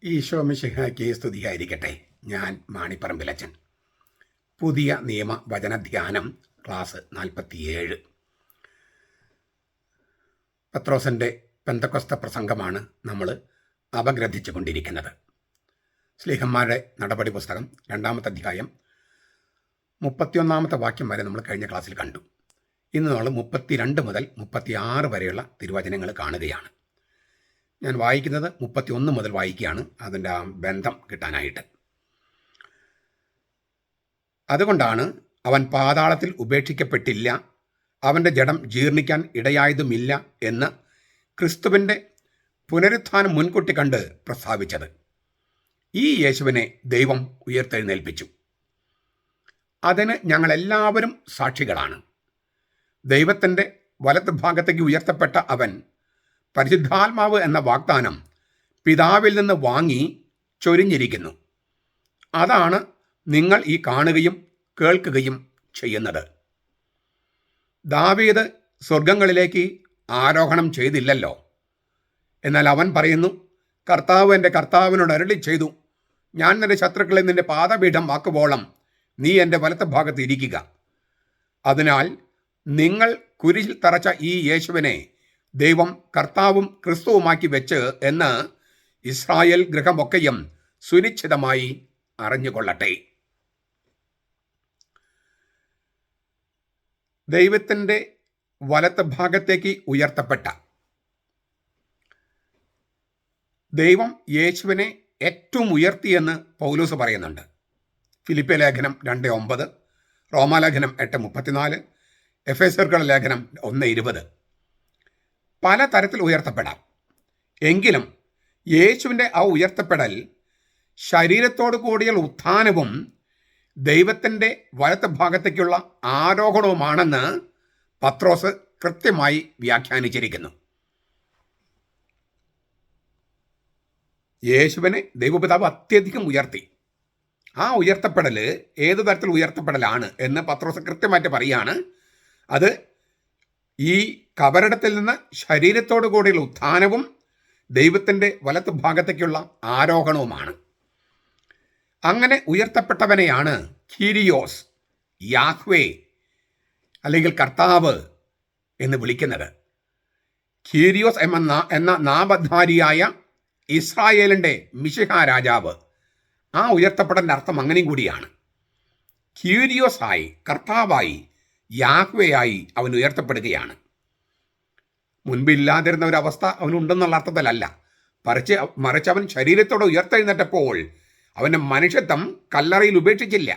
ഈശോ മിശിഹായ്ക്ക് സ്തുതിയായിരിക്കട്ടെ. ഞാൻ മാണിപ്പറമ്പിലച്ചൻ. പുതിയ നിയമ വചനധ്യാനം ക്ലാസ് 47. പത്രോസിൻ്റെ പെന്തക്കൊസ്ത പ്രസംഗമാണ് നമ്മൾ അപഗ്രഥിച്ചു കൊണ്ടിരിക്കുന്നത്. ശ്ലീഹന്മാരുടെ നടപടി പുസ്തകം 2-ാമത്തെ അധ്യായം 31-ാമത്തെ വാക്യം വരെ നമ്മൾ കഴിഞ്ഞ ക്ലാസ്സിൽ കണ്ടു. ഇന്ന് നമ്മൾ 32 മുതൽ 36 വരെയുള്ള തിരുവചനങ്ങൾ കാണുകയാണ്. ഞാൻ വായിക്കുന്നത് 31 മുതൽ വായിക്കുകയാണ്, അതിൻ്റെ ആ ബന്ധം കിട്ടാനായിട്ട്. അതുകൊണ്ടാണ് അവൻ പാതാളത്തിൽ ഉപേക്ഷിക്കപ്പെട്ടില്ല, അവൻ്റെ ജഡം ജീർണിക്കാൻ ഇടയായതുമില്ല എന്ന് ക്രിസ്തുവിൻ്റെ പുനരുത്ഥാനം മുൻകൂട്ടി കണ്ട് പ്രസ്താവിച്ചത്. ഈ യേശുവിനെ ദൈവം ഉയർത്തെഴുന്നേൽപ്പിച്ചു. അതിന് ഞങ്ങളെല്ലാവരും സാക്ഷികളാണ്. ദൈവത്തിൻ്റെ വലത്ത് ഭാഗത്തേക്ക് ഉയർത്തപ്പെട്ട അവൻ പരിശുദ്ധാത്മാവ് എന്ന വാഗ്ദാനം പിതാവിൽ നിന്ന് വാങ്ങി ചൊരിഞ്ഞിരിക്കുന്നു. അതാണ് നിങ്ങൾ ഈ കാണുകയും കേൾക്കുകയും ചെയ്യുന്നത്. ദാവീദ് സ്വർഗങ്ങളിലേക്ക് ആരോഹണം ചെയ്തില്ലല്ലോ. എന്നാൽ അവൻ പറയുന്നു, കർത്താവ് എൻ്റെ കർത്താവിനോട് അരുളി ചെയ്തു, ഞാൻ നിന്റെ ശത്രുക്കളെ നിന്റെ പാദപീഠം ആക്കുവോളം നീ എൻ്റെ വലത്ത് ഭാഗത്ത് ഇരിക്കുക. അതിനാൽ നിങ്ങൾ കുരിശിൽ തറച്ച ഈ യേശുവിനെ ദൈവം കർത്താവും ക്രിസ്തുവുമാക്കി വെച്ച് എന്ന് ഇസ്രായേൽ ഗൃഹമൊക്കെയും സുനിശ്ചിതമായി അറിഞ്ഞുകൊള്ളട്ടെ. ദൈവത്തിൻ്റെ വലത്ത് ഭാഗത്തേക്ക് ഉയർത്തപ്പെട്ട ദൈവം യേശുവിനെ ഏറ്റവും ഉയർത്തിയെന്ന് പൗലോസ് പറയുന്നുണ്ട്. ഫിലിപ്പിയ ലേഖനം 2:9, റോമാലേഖനം 8:34, എഫേസ്യർക്കുള്ള ലേഖനം 1:20. പല തരത്തിൽ ഉയർത്തപ്പെടാം. എങ്കിലും യേശുവിൻ്റെ ആ ഉയർത്തപ്പെടൽ ശരീരത്തോടു കൂടിയുള്ള ഉത്ഥാനവും ദൈവത്തിൻ്റെ വലത്ത് ഭാഗത്തേക്കുള്ള ആരോഹണവുമാണെന്ന് പത്രോസ് കൃത്യമായി വ്യാഖ്യാനിച്ചിരിക്കുന്നു. യേശുവിനെ ദൈവപിതാവ് അത്യധികം ഉയർത്തി. ആ ഉയർത്തപ്പെടൽ ഏതു തരത്തിൽ ഉയർത്തപ്പെടലാണ് എന്ന് പത്രോസ് കൃത്യമായിട്ട് പറയുകയാണ്. അത് ഈ കബറിടത്തിൽ നിന്ന് ശരീരത്തോടു കൂടിയുള്ള ഉത്ഥാനവും ദൈവത്തിൻ്റെ വലത്ത് ഭാഗത്തേക്കുള്ള ആരോഹണവുമാണ്. അങ്ങനെ ഉയർത്തപ്പെട്ടവനെയാണ് കീരിയോസ്, യാഹ്വേ അല്ലെങ്കിൽ കർത്താവ് എന്ന് വിളിക്കുന്നത്. കീരിയോസ് എന്ന നാമധാരിയായ ഇസ്രായേലിൻ്റെ മിശിഹാ രാജാവ്. ആ ഉയർത്തപ്പെടലിൻ്റെ അർത്ഥം അങ്ങനെയും കൂടിയാണ്. കീരിയോസായി, കർത്താവായി, യാഹ്വേയായി അവൻ ഉയർത്തപ്പെടുകയാണ്. മുൻപില്ലാതിരുന്ന ഒരവസ്ഥ അവനുണ്ടെന്നുള്ള അർത്ഥത്തിലല്ല, മറിച്ച് അവൻ ശരീരത്തോടെ ഉയർത്തെഴുന്നേറ്റപ്പോൾ അവൻ്റെ മനുഷ്യത്വം കല്ലറയിൽ ഉപേക്ഷിച്ചില്ല,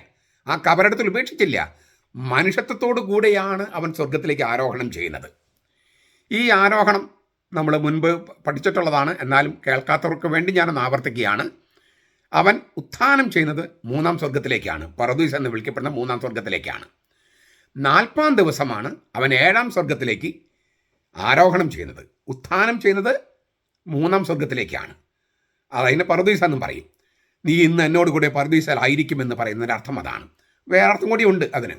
ആ കബറിടത്തിൽ ഉപേക്ഷിച്ചില്ല. മനുഷ്യത്വത്തോടു കൂടെയാണ് അവൻ സ്വർഗത്തിലേക്ക് ആരോഹണം ചെയ്യുന്നത്. ഈ ആരോഹണം നമ്മൾ മുൻപ് പഠിച്ചിട്ടുള്ളതാണ്, എന്നാലും കേൾക്കാത്തവർക്ക് വേണ്ടി ഞാനൊന്ന് ആവർത്തിക്കുകയാണ്. അവൻ ഉത്ഥാനം ചെയ്യുന്നത് 3-ാം സ്വർഗത്തിലേക്കാണ്, പറുദീസ് എന്ന് വിളിക്കപ്പെടുന്ന 3-ാം സ്വർഗത്തിലേക്കാണ്. 40-ാം ദിവസമാണ് അവൻ 7-ാം സ്വർഗത്തിലേക്ക് ആരോഹണം ചെയ്യുന്നത്. ഉത്ഥാനം ചെയ്യുന്നത് 3-ാം സ്വർഗത്തിലേക്കാണ്. അതിന് പറുദീസ എന്നും പറയും. നീ ഇന്ന് എന്നോട് കൂടെ പറുദീസയിലായിരിക്കുമെന്ന് പറയുന്നതിൻ്റെ അർത്ഥം അതാണ്. വേറെ അർത്ഥം കൂടി ഉണ്ട് അതിന്.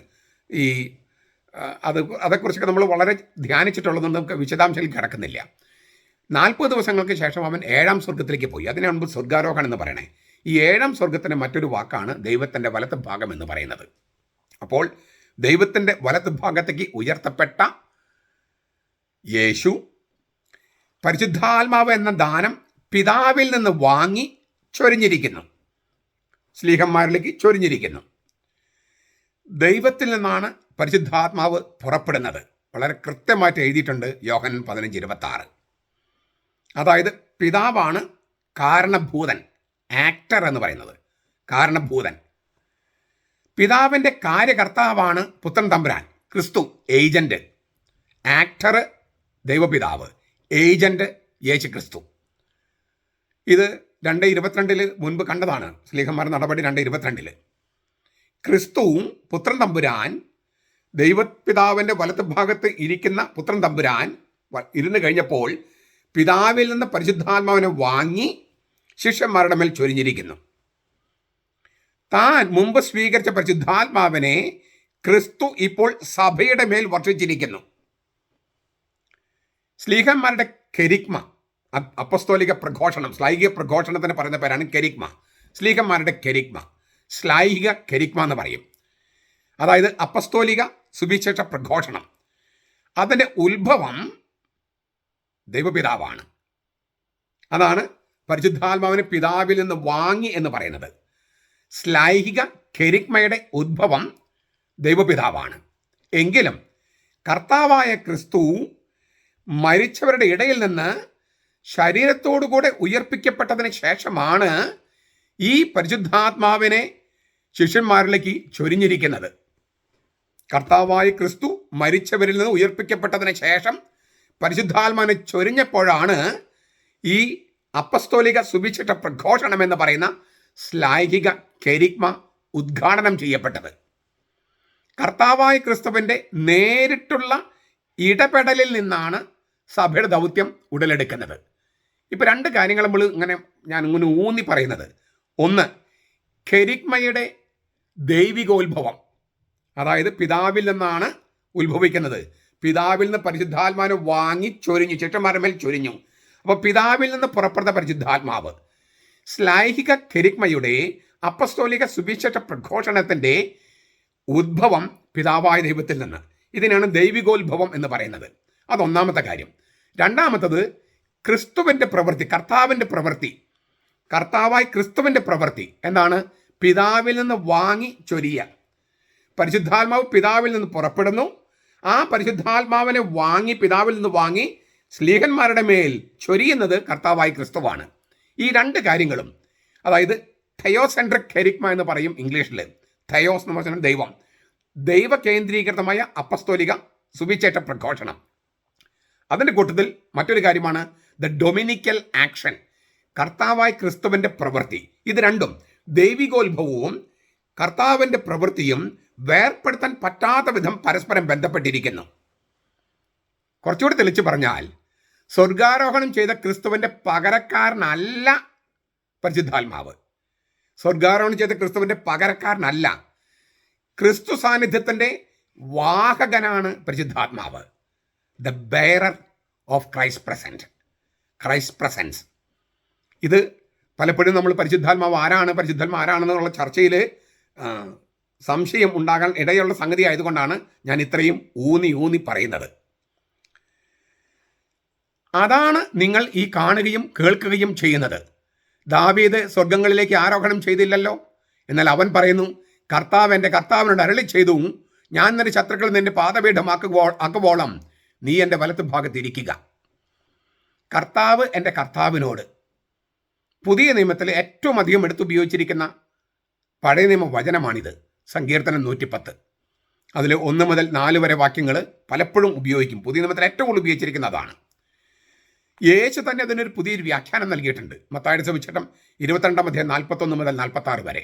അതേക്കുറിച്ചൊക്കെ നമ്മൾ വളരെ ധ്യാനിച്ചിട്ടുള്ളതുകൊണ്ട് നമുക്ക് വിശദാംശത്തിൽ കിടക്കുന്നില്ല. 40 ദിവസങ്ങൾക്ക് ശേഷം അവൻ 7-ാം സ്വർഗത്തിലേക്ക് പോയി. അതിന് മുൻപ് സ്വർഗാരോഹണം എന്ന് പറയണേ. ഈ 7-ാം സ്വർഗത്തിൻ്റെ മറ്റൊരു വാക്കാണ് ദൈവത്തിൻ്റെ വലത്ത് ഭാഗം എന്ന് പറയുന്നത്. അപ്പോൾ ദൈവത്തിൻ്റെ വലത്ത് ഭാഗത്തേക്ക് ഉയർത്തപ്പെട്ട യേശു പരിശുദ്ധാത്മാവ് എന്ന ദാനം പിതാവിൽ നിന്ന് വാങ്ങി ചൊരിഞ്ഞിരിക്കുന്നു, ശ്ലീഹന്മാരിലേക്ക് ചൊരിഞ്ഞിരിക്കുന്നു. ദൈവത്തിൽ നിന്നാണ് പരിശുദ്ധാത്മാവ് പുറപ്പെടുന്നത്. വളരെ കൃത്യമായിട്ട് എഴുതിയിട്ടുണ്ട് യോഹന്നാൻ 15:26. അതായത് പിതാവാണ് കാരണഭൂതൻ, ആക്ടർ എന്ന് പറയുന്നത്, കാരണഭൂതൻ. പിതാവിൻ്റെ കാര്യകർത്താവാണ് പുത്രൻ തമ്പുരാൻ, ക്രിസ്തു, ഏജന്റ്. ആക്ടർ ദൈവപിതാവ്, ഏജന്റ് യേശു ക്രിസ്തു. ഇത് 2:22 മുൻപ് കണ്ടതാണ്, ശ്ലീഹന്മാരുടെ നടപടി 2:22. ക്രിസ്തുവും പുത്രൻ തമ്പുരാൻ, ദൈവപിതാവിൻ്റെ വലത്ത് ഭാഗത്ത് ഇരിക്കുന്ന പുത്രൻ തമ്പുരാൻ ഇരുന്ന് കഴിഞ്ഞപ്പോൾ പിതാവിൽ നിന്ന് പരിശുദ്ധാത്മാവിനെ വാങ്ങി ശിഷ്യന്മാരുടെ മേൽ ചൊരിഞ്ഞിരിക്കുന്നു. താൻ മുമ്പ് സ്വീകരിച്ച പരിശുദ്ധാത്മാവിനെ ക്രിസ്തു ഇപ്പോൾ സഭയുടെ മേൽ വർഷിച്ചിരിക്കുന്നു. ശ്ലീഹന്മാരുടെ കെരിഗ്മ, അപ്പസ്തോലിക പ്രഘോഷണം, ശ്ലൈഹിക പ്രഘോഷണത്തിന് പറയുന്ന പേരാണ് കെരിഗ്മ. സ്ലീഹന്മാരുടെ കെരിഗ്മ, ശ്ലൈഹിക കെരിഗ്മ എന്ന് പറയും. അതായത് അപ്പസ്തോലിക സുവിശേഷ പ്രഘോഷണം, അതിൻ്റെ ഉത്ഭവം ദൈവപിതാവാണ്. അതാണ് പരിശുദ്ധാത്മാവിനെ പിതാവിൽ നിന്ന് വാങ്ങി എന്ന് പറയുന്നത്. ശ്ലൈഹിക കെരിഗ്മയുടെ ഉദ്ഭവം ദൈവപിതാവാണ്. എങ്കിലും കർത്താവായ ക്രിസ്തു മരിച്ചവരുടെ ഇടയിൽ നിന്ന് ശരീരത്തോടുകൂടെ ഉയർപ്പിക്കപ്പെട്ടതിന് ശേഷമാണ് ഈ പരിശുദ്ധാത്മാവിനെ ശിഷ്യന്മാരിലേക്ക് ചൊരിഞ്ഞിരിക്കുന്നത്. കർത്താവായ ക്രിസ്തു മരിച്ചവരിൽ നിന്ന് ഉയർപ്പിക്കപ്പെട്ടതിന് ശേഷം പരിശുദ്ധാത്മാവിനെ ചൊരിഞ്ഞപ്പോഴാണ് ഈ അപ്പസ്തോലിക സുവിശേഷ പ്രഘോഷണം എന്ന് പറയുന്ന ശ്ലൈഹിക കെരിഗ്മ ഉദ്ഘാടനം ചെയ്യപ്പെട്ടത്. കർത്താവായ ക്രിസ്തുവിൻ്റെ നേരിട്ടുള്ള ഇടപെടലിൽ നിന്നാണ് സഭയുടെ ദൗത്യം ഉടലെടുക്കുന്നത്. ഇപ്പോൾ രണ്ട് കാര്യങ്ങൾ ഞാൻ ഇങ്ങനെ ഊന്നി പറയുന്നത്. ഒന്ന്, കെരിഗ്മയുടെ ദൈവികോത്ഭവം, അതായത് പിതാവിൽ നിന്നാണ് ഉത്ഭവിക്കുന്നത്. പിതാവിൽ നിന്ന് പരിശുദ്ധാത്മാവിനെ വാങ്ങി ചൊരിഞ്ഞു, ശിഷ്യന്മാരുടെ മേൽ ചൊരിഞ്ഞു. അപ്പോൾ പിതാവിൽ നിന്ന് പുറപ്പെടുന്ന പരിശുദ്ധാത്മാവ് ശ്ലൈഹിക കെരിഗ്മയുടെ അപ്പസ്തോലിക സുവിശേഷ പ്രഘോഷണത്തിൻ്റെ ഉദ്ഭവം പിതാവായ ദൈവത്തിൽ നിന്ന്. ഇതിനാണ് ദൈവികോത്ഭവം എന്ന് പറയുന്നത്. അതൊന്നാമത്തെ കാര്യം. രണ്ടാമത്തത് ക്രിസ്തുവിൻ്റെ പ്രവൃത്തി, കർത്താവായ ക്രിസ്തുവിൻ്റെ പ്രവൃത്തി എന്താണ്? പിതാവിൽ നിന്ന് വാങ്ങി ചൊരിയ. പരിശുദ്ധാത്മാവ് പിതാവിൽ നിന്ന് പുറപ്പെടുന്നു. ആ പരിശുദ്ധാത്മാവിനെ പിതാവിൽ നിന്ന് വാങ്ങി സ്ലീഹന്മാരുടെ മേൽ ചൊരിയുന്നത് കർത്താവായ ക്രിസ്തുവാണ്. ഈ രണ്ട് കാര്യങ്ങളും, അതായത് തെയോസെൻട്രിക് കെരിഗ്മ എന്ന് പറയും ഇംഗ്ലീഷിൽ. തെയോസ് എന്ന് പറഞ്ഞാൽ ദൈവം, ദൈവ കേന്ദ്രീകൃതമായ അപ്പസ്തോലിക സുവിശേഷ പ്രഘോഷണം. അതിൻ്റെ കൂട്ടത്തിൽ മറ്റൊരു കാര്യമാണ് ദ ഡൊമിനിക്കൽ ആക്ഷൻ, കർത്താവായ ക്രിസ്തുവിൻ്റെ പ്രവൃത്തി. ഇത് രണ്ടും, ദൈവികോത്ഭവവും കർത്താവിൻ്റെ പ്രവൃത്തിയും വേർപ്പെടുത്താൻ പറ്റാത്ത വിധം പരസ്പരം ബന്ധപ്പെട്ടിരിക്കുന്നു. കുറച്ചുകൂടി തെളിച്ച് പറഞ്ഞാൽ, സ്വർഗാരോഹണം ചെയ്ത ക്രിസ്തുവിൻ്റെ പകരക്കാരനല്ല പരിശുദ്ധാത്മാവ്. സ്വർഗാരോഹണം ചെയ്ത ക്രിസ്തുവിൻ്റെ പകരക്കാരനല്ല. ക്രിസ്തു സാന്നിധ്യത്തിൻ്റെ വാഹകനാണ് പരിശുദ്ധാത്മാവ്. The bearer of Christ presence. ഇത് പലപ്പോഴും നമ്മൾ പരിശുദ്ധാത്മാവ് ആരാണെന്നുള്ള ചർച്ചയിൽ സംശയം ഉണ്ടാകാൻ ഇടയുള്ള സംഗതി ആയതുകൊണ്ടാണ് ഞാൻ ഇത്രയും ഊന്നി പറയുന്നത്. അതാണ് നിങ്ങൾ ഈ കാണുകയും കേൾക്കുകയും ചെയ്യുന്നത്. ദാവീദ് സ്വർഗങ്ങളിലേക്ക് ആരോഹണം ചെയ്തില്ലല്ലോ. എന്നാൽ അവൻ പറയുന്നു, കർത്താവ് എൻ്റെ കർത്താവിനോട് അരുളി ചെയ്തു, ഞാൻ നിന്റെ ശത്രുക്കൾ നിന്റെ പാദപീഠമാക്കുവോളം നീ എൻ്റെ വലത്ത് ഭാഗത്തിരിക്കുക. കർത്താവ് എൻ്റെ കർത്താവിനോട്. പുതിയ നിയമത്തിൽ ഏറ്റവും അധികം എടുത്തുപയോഗിച്ചിരിക്കുന്ന പഴയ നിയമ വചനമാണിത്. സങ്കീർത്തനം 110. അതിൽ 1 മുതൽ 4 വരെ വാക്യങ്ങൾ പലപ്പോഴും ഉപയോഗിക്കും. പുതിയ നിയമത്തിൽ ഏറ്റവും കൂടുതൽ ഉപയോഗിച്ചിരിക്കുന്ന അതാണ്. യേശു തന്നെ അതിനൊരു പുതിയൊരു വ്യാഖ്യാനം നൽകിയിട്ടുണ്ട്. മത്തായിയുടെ സുവിശേഷം 22-ാം അധ്യായം 41 മുതൽ 46 വരെ.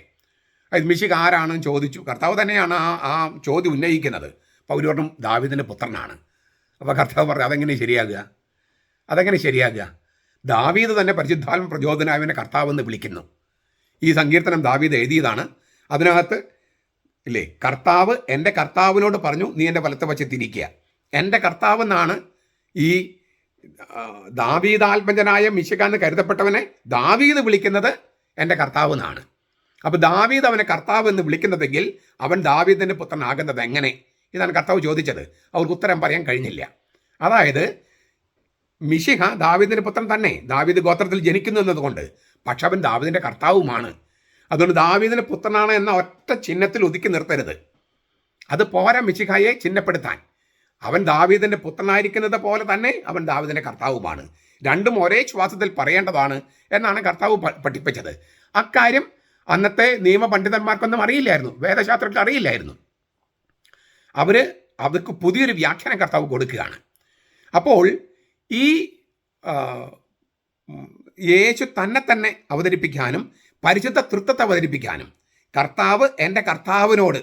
അത് മിശിഹ ആരാണെന്ന് ചോദിച്ചു. കർത്താവ് തന്നെയാണ് ആ ചോദ്യം ഉന്നയിക്കുന്നത്. അപ്പോൾ അവർ പറഞ്ഞു, ദാവീദിൻ്റെ പുത്രനാണ്. അപ്പോൾ കർത്താവ് പറഞ്ഞു, അതെങ്ങനെ ശരിയാകുക? ദാവീദ് തന്നെ പരിശുദ്ധാത്മ പ്രചോദനായവനെ കർത്താവെന്ന് വിളിക്കുന്നു. ഈ സങ്കീർത്തനം ദാവീദ് എഴുതിയതാണ്. അതിനകത്ത് ഇല്ലേ, കർത്താവ് എൻ്റെ കർത്താവിനോട് പറഞ്ഞു, നീ എൻ്റെ വലത്ത് വശത്തിരിക്കുക. എൻ്റെ കർത്താവെന്നാണ് ഈ ദാവീദാത്മജനായ മിശിഹ എന്ന് കരുതപ്പെട്ടവനെ ദാവീദ് വിളിക്കുന്നത് എൻ്റെ കർത്താവ് എന്നാണ്. അപ്പോൾ ദാവീദ് അവനെ കർത്താവ് എന്ന് വിളിക്കുന്നതെങ്കിൽ അവൻ ദാവീദിൻ്റെ പുത്രനാകുന്നത് എങ്ങനെ? ഇതാണ് കർത്താവ് ചോദിച്ചത്. അവർക്ക് ഉത്തരം പറയാൻ കഴിഞ്ഞില്ല. അതായത് മിശിഹ ദാവീദിൻ്റെ പുത്രൻ തന്നെ, ദാവീദ് ഗോത്രത്തിൽ ജനിക്കുന്നു എന്നതുകൊണ്ട്, പക്ഷെ അവൻ ദാവീദിൻ്റെ കർത്താവുമാണ്. അതുകൊണ്ട് ദാവീദിൻ്റെ പുത്രനാണ് എന്ന ഒറ്റ ചിഹ്നത്തിൽ ഒതുക്കി നിർത്തരുത്. അത് പോരാ മിശിഹയെ ചിഹ്നപ്പെടുത്താൻ. അവൻ ദാവീദിൻ്റെ പുത്രനായിരിക്കുന്നത് പോലെ തന്നെ അവൻ ദാവീദിൻ്റെ കർത്താവുമാണ്. രണ്ടും ഒരേ ശ്വാസത്തിൽ പറയേണ്ടതാണ് എന്നാണ് കർത്താവ് പഠിപ്പിച്ചത്. അക്കാര്യം അന്നത്തെ നിയമപണ്ഡിതന്മാർക്കൊന്നും അറിയില്ലായിരുന്നു, വേദശാസ്ത്രത്തിൽ അറിയില്ലായിരുന്നു. അവർക്ക് പുതിയൊരു വ്യാഖ്യാനം കർത്താവ് കൊടുക്കുകയാണ്. അപ്പോൾ ഈ യേശു തന്നെ അവതരിപ്പിക്കാനും പരിശുദ്ധ തൃത്വത്തെ അവതരിപ്പിക്കാനും കർത്താവ് എൻ്റെ കർത്താവിനോട്.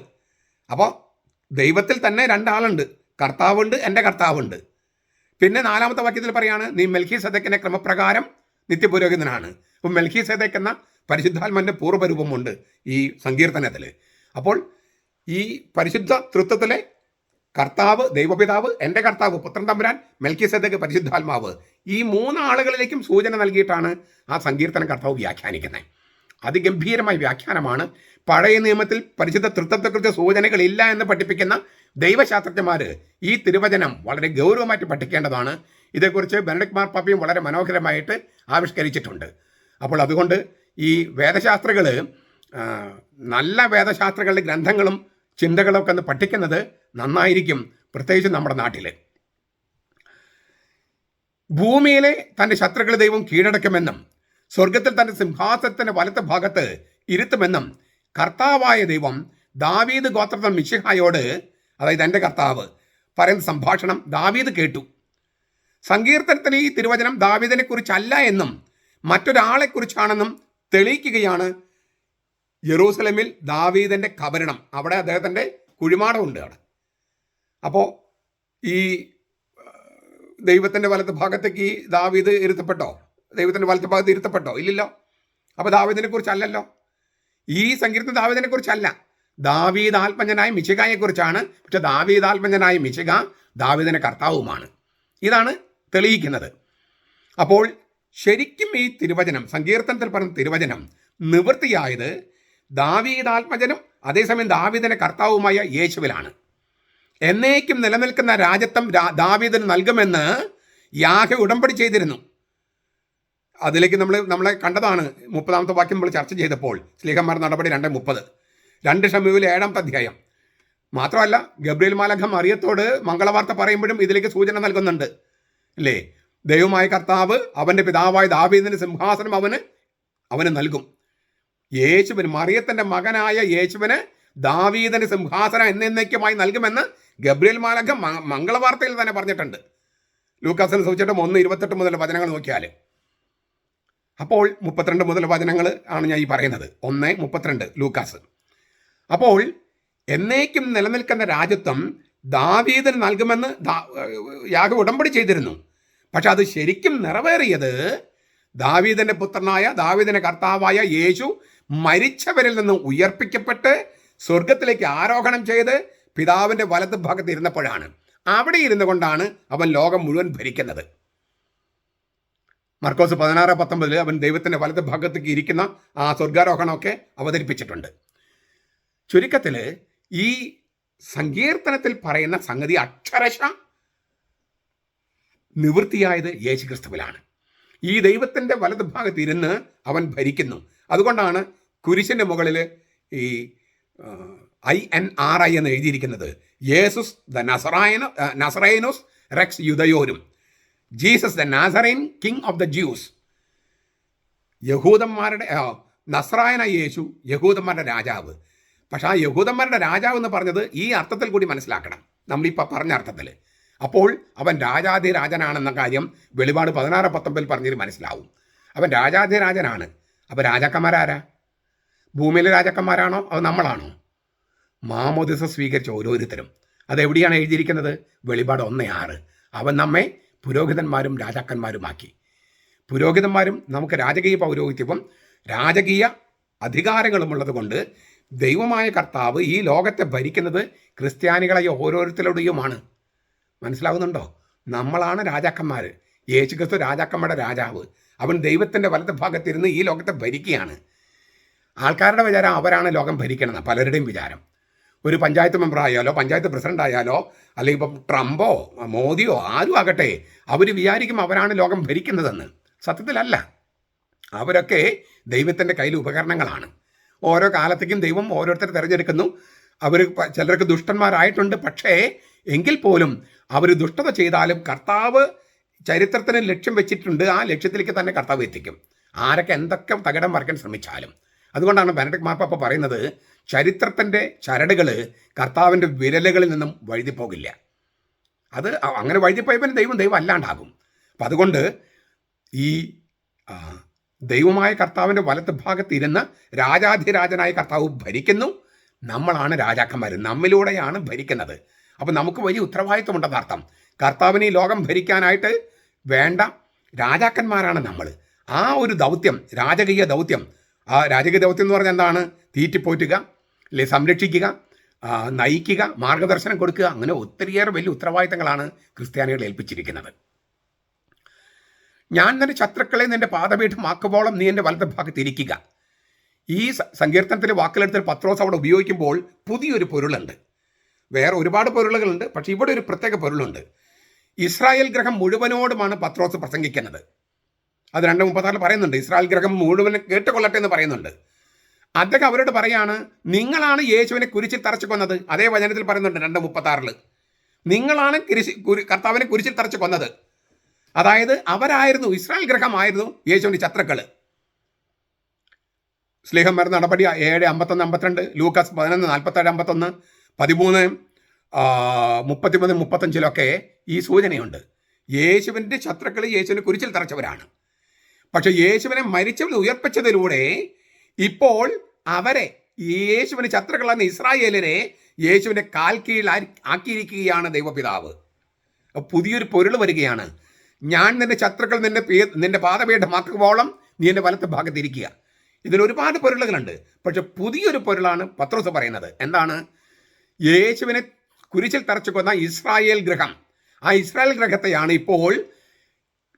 അപ്പോൾ ദൈവത്തിൽ തന്നെ രണ്ടാളുണ്ട്, കർത്താവുണ്ട്, എൻ്റെ കർത്താവുണ്ട്. പിന്നെ 4-ാമത്തെ വാക്യത്തിൽ പറയാണ്, നീ മെൽഖീസേദെക്കിൻ്റെ ക്രമപ്രകാരം നിത്യപുരോഹിതനാണ്. അപ്പം മെൽഖീസേദെക്ക് എന്ന പരിശുദ്ധാത്മാവിൻ്റെ പൂർവ്വരൂപമുണ്ട് ഈ സങ്കീർത്തനത്തിൽ. അപ്പോൾ ഈ പരിശുദ്ധ തൃത്വത്തിലെ കർത്താവ് ദൈവപിതാവ്, എൻ്റെ കർത്താവ് പുത്രൻ തമ്പുരാൻ, മെൽക്കിസേദെക്ക് പരിശുദ്ധാത്മാവ്, ഈ 3 ആളുകളിലേക്കും സൂചന നൽകിയിട്ടാണ് ആ സങ്കീർത്തനം കർത്താവ് വ്യാഖ്യാനിക്കുന്നത്. അതിഗംഭീരമായ വ്യാഖ്യാനമാണ്. പഴയ നിയമത്തിൽ പരിശുദ്ധ തൃത്വത്തെക്കുറിച്ച് സൂചനകളില്ല എന്ന് പഠിപ്പിക്കുന്ന ദൈവശാസ്ത്രജ്ഞന്മാർ ഈ തിരുവചനം വളരെ ഗൗരവമായിട്ട് പഠിക്കേണ്ടതാണ്. ഇതേക്കുറിച്ച് ബെനഡിക്ട് മാർപ്പാപ്പയും വളരെ മനോഹരമായിട്ട് ആവിഷ്കരിച്ചിട്ടുണ്ട്. അപ്പോൾ അതുകൊണ്ട് ഈ വേദശാസ്ത്രികൾ, നല്ല വേദശാസ്ത്രങ്ങളുടെ ഗ്രന്ഥങ്ങളും ചിന്തകളൊക്കെ ഒന്ന് പഠിക്കുന്നത് നന്നായിരിക്കും, പ്രത്യേകിച്ച് നമ്മുടെ നാട്ടിൽ. ഭൂമിയിലെ തൻ്റെ ശത്രുക്കളെ ദൈവം കീഴടക്കുമെന്നും സ്വർഗത്തിൽ തൻ്റെ സിംഹാസനത്തിൻ്റെ വലത്ത് ഭാഗത്ത് ഇരുത്തുമെന്നും കർത്താവായ ദൈവം ദാവീദ് ഗോത്രത്തിൽ മിശിഹായോട്, അതായത് എൻ്റെ കർത്താവ് പറയുന്ന സംഭാഷണം ദാവീദ് കേട്ടു. സങ്കീർത്തനത്തിന് ഈ തിരുവചനം ദാവീദിനെ കുറിച്ചല്ല എന്നും മറ്റൊരാളെക്കുറിച്ചാണെന്നും തെളിയിക്കുകയാണ് യെറൂസലേമിൽ ദാവീദിൻ്റെ കബറിടം. അവിടെ അദ്ദേഹത്തിൻ്റെ കുഴിമാടമുണ്ട് അവിടെ. അപ്പോൾ ഈ ദൈവത്തിൻ്റെ വലത്ത് ഭാഗത്തേക്ക് ഈ ദാവീദ് ഇരുത്തപ്പെട്ടോ? ദൈവത്തിൻ്റെ വലത്ത് ഭാഗത്ത് ഇരുത്തപ്പെട്ടോ? ഇല്ലല്ലോ. അപ്പോൾ ദാവീദിനെ കുറിച്ചല്ലല്ലോ. ഈ സങ്കീർത്തനം ദാവീദിനെ കുറിച്ചല്ല, ദാവീദ് ആത്മജനായ മിശിഹായെക്കുറിച്ചാണ്. പക്ഷെ ദാവീദ് ആത്മജനായ മിശിഹ ദാവീദിൻ്റെ കർത്താവുമാണ്. ഇതാണ് തെളിയിക്കുന്നത്. അപ്പോൾ ശരിക്കും ഈ തിരുവചനം, സങ്കീർത്തനത്തിൽ പറഞ്ഞ തിരുവചനം നിവൃത്തിയായത് ദാവീദ് ആത്മജനും അതേസമയം ദാവീദിൻ്റെ കർത്താവുമായ യേശുവിലാണ്. എന്നേക്കും നിലനിൽക്കുന്ന രാജത്വം ദാവീദിന് നൽകുമെന്ന് യാഹ്വേ ഉടമ്പടി ചെയ്തിരുന്നു. അതിലേക്ക് നമ്മളെ കണ്ടതാണ് 30-ാമത്തെ വാക്യം നമ്മൾ ചർച്ച ചെയ്തപ്പോൾ, സ്ലീഹന്മാർ നടപടി 2:30, 2 ശമൂവേൽ 7-ാമത്തെ അധ്യായം. മാത്രമല്ല ഗബ്രിയേൽ മാലാഖ മറിയത്തോട് മംഗളവാർത്ത പറയുമ്പോഴും ഇതിലേക്ക് സൂചന നൽകുന്നുണ്ട് അല്ലേ? ദൈവമായ കർത്താവ് അവൻ്റെ പിതാവായ ദാവീദിൻ്റെ സിംഹാസനം അവന് നൽകും. യേശുവിന്, മറിയത്തിൻ്റെ മകനായ യേശുവിന് ദാവീദിൻ്റെ സിംഹാസനം എന്നേക്കുമായി നൽകുമെന്ന് ഗബ്രിയേൽ മാലാഖ മംഗളവാർത്തയിൽ തന്നെ പറഞ്ഞിട്ടുണ്ട്. ലൂക്കാസിന് സൂചിച്ചിട്ട് 1:28 മുതൽ വചനങ്ങൾ നോക്കിയാൽ. അപ്പോൾ 32 മുതൽ വചനങ്ങൾ ആണ് ഞാൻ ഈ പറയുന്നത്. 1:32 ലൂക്കാസ്. അപ്പോൾ എന്നേക്കും നിലനിൽക്കുന്ന രാജ്യത്വം ദാവീദിന് നൽകുമെന്ന് യാഹ്വേ ഉടമ്പടി ചെയ്തിരുന്നു. പക്ഷെ അത് ശരിക്കും നിറവേറിയത് ദാവീദിൻ്റെ പുത്രനായ ദാവീദിൻ്റെ കർത്താവായ യേശു മരിച്ചവരിൽ നിന്ന് ഉയർപ്പിക്കപ്പെട്ട് സ്വർഗത്തിലേക്ക് ആരോഹണം ചെയ്ത് പിതാവിൻ്റെ വലത്ത് ഭാഗത്ത് ഇരുന്നപ്പോഴാണ്. അവിടെ ഇരുന്നു കൊണ്ടാണ് അവൻ ലോകം മുഴുവൻ ഭരിക്കുന്നത്. മർക്കോസ് 16:19 അവൻ ദൈവത്തിൻ്റെ വലത്ത് ഭാഗത്തേക്ക് ഇരിക്കുന്ന ആ സ്വർഗാരോഹണമൊക്കെ അവതരിപ്പിച്ചിട്ടുണ്ട്. ചുരുക്കത്തിൽ ഈ സങ്കീർത്തനത്തിൽ പറയുന്ന സംഗതി അക്ഷരശ നിവൃത്തിയായത് യേശുക്രിസ്തുവിലാണ്. ഈ ദൈവത്തിൻ്റെ വലത് ഭാഗത്ത് ഇരുന്ന് അവൻ ഭരിക്കുന്നു. അതുകൊണ്ടാണ് കുരിശിൻ്റെ മുകളിൽ ഈ INRI എന്ന് എഴുതിയിരിക്കുന്നത്. യേസുസ് ദ നസറൈനോസ് റെക്സ് യുദയോരും, Jesus the Nazarene king of the Jews. യഹൂദന്മാരുടെ നസ്രായന യേശു യഹൂദന്മാരുടെ രാജാവ്. പക്ഷെ ആ യഹൂദന്മാരുടെ രാജാവ് എന്ന് പറഞ്ഞത് ഈ അർത്ഥത്തിൽ കൂടി മനസ്സിലാക്കണം, നമ്മളിപ്പോൾ പറഞ്ഞ അർത്ഥത്തിൽ. അപ്പോൾ അവൻ രാജാധിരാജനാണെന്ന കാര്യം വെളിപാട് 16:19 പറഞ്ഞത് മനസ്സിലാവും. അവൻ രാജാധിരാജനാണ്. അപ്പോൾ രാജാക്കന്മാരാരാ? ഭൂമിയിലെ രാജാക്കന്മാരാണോ അത് നമ്മളാണോ? മാമോദിസ സ്വീകരിച്ച ഓരോരുത്തരും. അതെവിടെയാണ് എഴുതിയിരിക്കുന്നത്? വെളിപാട് 1:6. അവൻ നമ്മെ പുരോഹിതന്മാരും രാജാക്കന്മാരുമാക്കി. പുരോഹിതന്മാരും നമുക്ക് രാജകീയ പൗരോഹിത്യവും രാജകീയ അധികാരങ്ങളുമുള്ളത് കൊണ്ട് ദൈവമായ കർത്താവ് ഈ ലോകത്തെ ഭരിക്കുന്നത് ക്രിസ്ത്യാനികളായ ഓരോരുത്തരുടെയുമാണ്. മനസ്സിലാവുന്നുണ്ടോ? നമ്മളാണ് രാജാക്കന്മാർ. യേശുക്രിസ്തു രാജാക്കന്മാരുടെ രാജാവ്. അവൻ ദൈവത്തിൻ്റെ വലത്ത് ഭാഗത്തിരുന്ന് ഈ ലോകത്തെ ഭരിക്കുകയാണ്. ആൾക്കാരുടെ വിചാരം അവരാണ് ലോകം ഭരിക്കണമെന്ന്, പലരുടെയും വിചാരം. ഒരു പഞ്ചായത്ത് മെമ്പർ ആയാലോ പഞ്ചായത്ത് പ്രസിഡന്റ് ആയാലോ അല്ലെങ്കിൽ ഇപ്പം ട്രംപോ മോദിയോ ആരും ആകട്ടെ, അവർ വിചാരിക്കും അവരാണ് ലോകം ഭരിക്കുന്നതെന്ന്. സത്യത്തിലല്ല. അവരൊക്കെ ദൈവത്തിൻ്റെ കയ്യിൽ ഉപകരണങ്ങളാണ്. ഓരോ കാലത്തേക്കും ദൈവം ഓരോരുത്തരെ തിരഞ്ഞെടുക്കുന്നു. അവർ ചിലർക്ക് ദുഷ്ടന്മാരായിട്ടുണ്ട്. പക്ഷേ എങ്കിൽ പോലും അവർ ദുഷ്ടത ചെയ്താലും കർത്താവ് ചരിത്രത്തിന് ലക്ഷ്യം വെച്ചിട്ടുണ്ട്. ആ ലക്ഷ്യത്തിലേക്ക് തന്നെ കർത്താവ് എത്തിക്കും, ആരൊക്കെ എന്തൊക്കെ തകിടം മറിക്കാൻ ശ്രമിച്ചാലും. അതുകൊണ്ടാണ് ബെനഡിക്ട് മാർപ്പാപ്പ പറയുന്നത്, ചരിത്രത്തിൻ്റെ ചരടുകൾ കർത്താവിൻ്റെ വിരലുകളിൽ നിന്നും വഴുതിപ്പോകില്ല. അത് അങ്ങനെ വഴുതിപ്പോയപ്പോൾ ദൈവം അല്ലാണ്ടാകും. അപ്പം അതുകൊണ്ട് ഈ ദൈവമായ കർത്താവിൻ്റെ വലത്ത് ഭാഗത്ത് ഇരുന്ന് രാജാധിരാജനായ കർത്താവ് ഭരിക്കുന്നു. നമ്മളാണ് രാജാക്കന്മാർ, നമ്മിലൂടെയാണ് ഭരിക്കുന്നത്. അപ്പം നമുക്ക് വലിയ ഉത്തരവാദിത്വമുണ്ടെന്ന് അർത്ഥം. കർത്താവിന് ഈ ലോകം ഭരിക്കാനായിട്ട് വേണ്ട രാജാക്കന്മാരാണ് നമ്മൾ. ആ ഒരു ദൗത്യം, രാജകീയ ദൗത്യം. ആ രാജകീയ ദൗത്യം എന്ന് പറഞ്ഞാൽ എന്താണ്? തീറ്റിപ്പോറ്റുക, അല്ലെ സംരക്ഷിക്കുക, നയിക്കുക, മാർഗദർശനം കൊടുക്കുക, അങ്ങനെ ഒത്തിരിയേറെ വലിയ ഉത്തരവാദിത്തങ്ങളാണ് ക്രിസ്ത്യാനികളെ ഏൽപ്പിച്ചിരിക്കുന്നത്. ഞാൻ നിന്റെ ശത്രുക്കളെ നിന്റെ പാദപീഠമാക്കുമ്പോളം നീ എൻ്റെ വലത് ഭാഗത്തിരിക്കുക. ഈ സങ്കീർത്തനത്തിലെ വാക്കിലെടുത്ത് പത്രോസ് അവിടെ ഉപയോഗിക്കുമ്പോൾ പുതിയൊരു പൊരുളുണ്ട്. വേറെ ഒരുപാട് പൊരുളുകളുണ്ട്, പക്ഷേ ഇവിടെ ഒരു പ്രത്യേക പൊരുളുണ്ട്. ഇസ്രായേൽ ഗ്രഹം മുഴുവനോടുമാണ് പത്രോസ് പ്രസംഗിക്കുന്നത്. അത് 2:36 പറയുന്നുണ്ട്. ഇസ്രായേൽ ഗ്രഹം മുഴുവൻ കേട്ടുകൊള്ളട്ടെ എന്ന് പറയുന്നുണ്ട്. അദ്ദേഹം അവരോട് പറയാണ്, നിങ്ങളാണ് യേശുവിനെ കുരിശിൽ തറച്ചു കൊന്നത്. അതേ വചനത്തിൽ പറയുന്നുണ്ട് 2:36 നിങ്ങളാണ് കർത്താവിനെ കുരിശിൽ തറച്ചു കൊന്നത്. അതായത് അവരായിരുന്നു, ഇസ്രായേൽ ഗ്രഹമായിരുന്നു യേശുവിൻ്റെ ശത്രുക്കൾ. സ്ലീഹന്മാരുടെ നടപടി 7:51-52, ലൂക്കാസ് 11:47-51, 13:33-35 ഈ സൂചനയുണ്ട്. യേശുവിൻ്റെ ശത്രുക്കൾ യേശുവിനെ കുരിശിൽ തറച്ചവരാണ്. പക്ഷെ യേശുവിനെ മരിച്ചവരെ ഉയർപ്പിച്ചതിലൂടെ ഇപ്പോൾ അവരെ, യേശുവിന് ശത്രുക്കളെന്ന ഇസ്രായേലിനെ യേശുവിൻ്റെ കാൽ കീഴിൽ ആക്കിയിരിക്കുകയാണ് ദൈവപിതാവ്. പുതിയൊരു പൊരുൾ വരികയാണ്. ഞാൻ നിന്റെ ശത്രുക്കൾ നിന്റെ പാദപീഠമാക്കുമ്പോളം നീ എൻ്റെ വലത്ത് ഭാഗത്തിരിക്കുക. ഇതിലൊരുപാട് പൊരുളുകളുണ്ട്. പക്ഷെ പുതിയൊരു പൊരുളാണ് പത്രോസ് പറയുന്നത്. എന്താണ്? യേശുവിനെ കുരിശിൽ തറച്ചു കൊന്ന ഇസ്രായേൽ ഗ്രഹം, ആ ഇസ്രായേൽ ഗ്രഹത്തെയാണ് ഇപ്പോൾ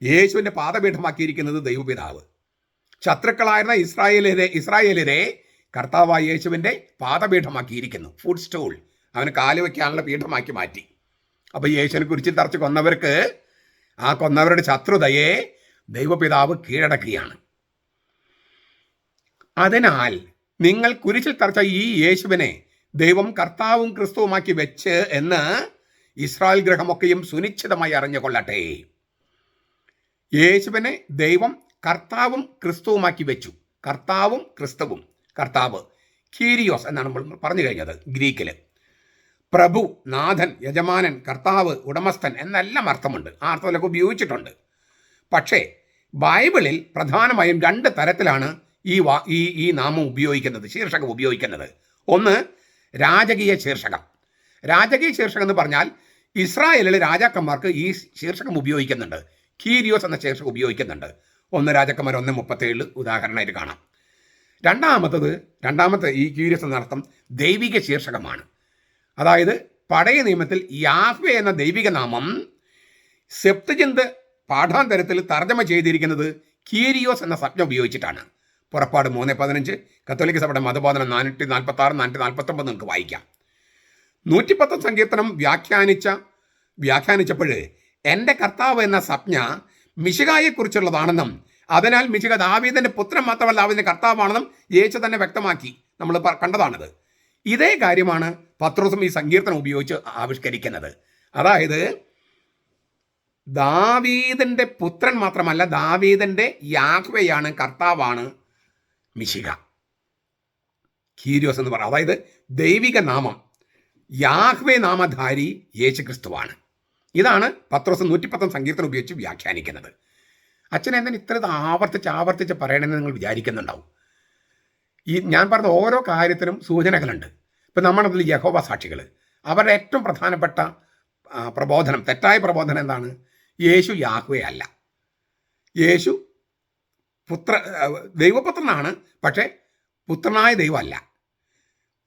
യേശുവിൻ്റെ പാദപീഠമാക്കിയിരിക്കുന്നത് ദൈവപിതാവ്. ശത്രുക്കളായിരുന്ന ഇസ്രായേലരെ കർത്താവായ യേശുവിൻ്റെ പാദപീഠമാക്കിയിരിക്കുന്നു. ഫുഡ് സ്റ്റൂൾ, അവന് കാല് വയ്ക്കാനുള്ള പീഠമാക്കി മാറ്റി. അപ്പോൾ യേശുവിനെ കുരിശിൽ തറച്ച് കൊന്നവർക്ക്, ആ കൊന്നവരുടെ ശത്രുതയെ ദൈവപിതാവ് കീഴടക്കുകയാണ്. അതിനാൽ നിങ്ങൾ കുരിശിൽ തറച്ച ഈ യേശുവിനെ ദൈവം കർത്താവും ക്രിസ്തുവുമാക്കി വെച്ച് എന്ന് ഇസ്രായേൽ ഗ്രഹമൊക്കെയും സുനിശ്ചിതമായി അറിഞ്ഞുകൊള്ളട്ടെ. യേശുവിനെ ദൈവം കർത്താവും ക്രിസ്തുവുമാക്കി വെച്ചു. കർത്താവും ക്രിസ്തുവും. കർത്താവ് കീരിയോസ് എന്നാണ് നമ്മൾ പറഞ്ഞു കഴിഞ്ഞത് ഗ്രീക്കിൽ. പ്രഭു, നാഥൻ, യജമാനൻ, കർത്താവ്, ഉടമസ്ഥൻ എന്നെല്ലാം അർത്ഥമുണ്ട്. ആ അർത്ഥത്തിലൊക്കെ ഉപയോഗിച്ചിട്ടുണ്ട്. പക്ഷേ ബൈബിളിൽ പ്രധാനമായും 2 തരത്തിലാണ് ഈ നാമം ഉപയോഗിക്കുന്നത്, ശീർഷകം ഉപയോഗിക്കുന്നത്. ഒന്ന്, രാജകീയ ശീർഷകം. രാജകീയ ശീർഷകം എന്ന് പറഞ്ഞാൽ ഇസ്രായേലിലെ രാജാക്കന്മാർക്ക് ഈ ശീർഷകം ഉപയോഗിക്കുന്നുണ്ട്. കീരിയോസ് എന്ന ശീർഷകം ഉപയോഗിക്കുന്നുണ്ട്. 1 രാജാക്കന്മാർ 1:37 ഉദാഹരണമായിട്ട് കാണാം. രണ്ടാമത്തെ ഈ കീരിയോസ് എന്ന അർത്ഥം ദൈവിക ശീർഷകമാണ്. അതായത് പഴയ നിയമത്തിൽ യാഹ്വേ എന്ന ദൈവിക നാമം സെപ്തുജിന്ത് പാഠാന്തരത്തിൽ തർജ്ജമ ചെയ്തിരിക്കുന്നത് കീരിയോസ് എന്ന സംജ്ഞ ഉപയോഗിച്ചിട്ടാണ്. പുറപ്പാട് 3:15, കത്തോലിക്ക സഭയുടെ മതബോധനം 446, 449 നിങ്ങൾക്ക് വായിക്കാം. 110 സങ്കീർത്തനം വ്യാഖ്യാനിച്ചപ്പോൾ എൻ്റെ കർത്താവ് എന്ന സംജ്ഞ മിശിഹായെക്കുറിച്ചുള്ളതാണെന്നും അതിനാൽ മിശിഹ ദാവീദിൻ്റെ പുത്രൻ മാത്രമല്ല ദാവീദിൻ്റെ കർത്താവാണെന്നും യേശു തന്നെ വ്യക്തമാക്കി. നമ്മൾ കണ്ടതാണിത്. ഇതേ കാര്യമാണ് പത്രോസും ഈ സങ്കീർത്തനം ഉപയോഗിച്ച് ആവിഷ്കരിക്കുന്നത്. അതായത് ദാവീദിൻ്റെ പുത്രൻ മാത്രമല്ല, ദാവീദിൻ്റെ യാഹ്വയാണ്, കർത്താവാണ് മിശിഹ. കീരിയോസ് എന്ന് പറയുന്നത് അതായത് ദൈവിക നാമം, യാഹ്വേ നാമധാരി യേശുക്രിസ്തുവാണ്. ഇതാണ് പത്രോസ് 110 സങ്കീർത്തനം ഉപയോഗിച്ച് വ്യാഖ്യാനിക്കുന്നത്. അച്ഛൻ എന്തിന് ഇത്ര ആവർത്തിച്ച് പറയണമെന്ന് നിങ്ങൾ വിചാരിക്കുന്നുണ്ടാവും. ഞാൻ പറഞ്ഞ ഓരോ കാര്യത്തിനും സൂചനകളുണ്ട്. ഇപ്പം നമ്മളതിൽ യഹോവ സാക്ഷികൾ, അവരുടെ ഏറ്റവും പ്രധാനപ്പെട്ട പ്രബോധനം, തെറ്റായ പ്രബോധനം എന്താണ്? യേശു യാഹ്വേ അല്ല, യേശു ദൈവപുത്രനാണ്, പക്ഷേ പുത്രനായ ദൈവമല്ല.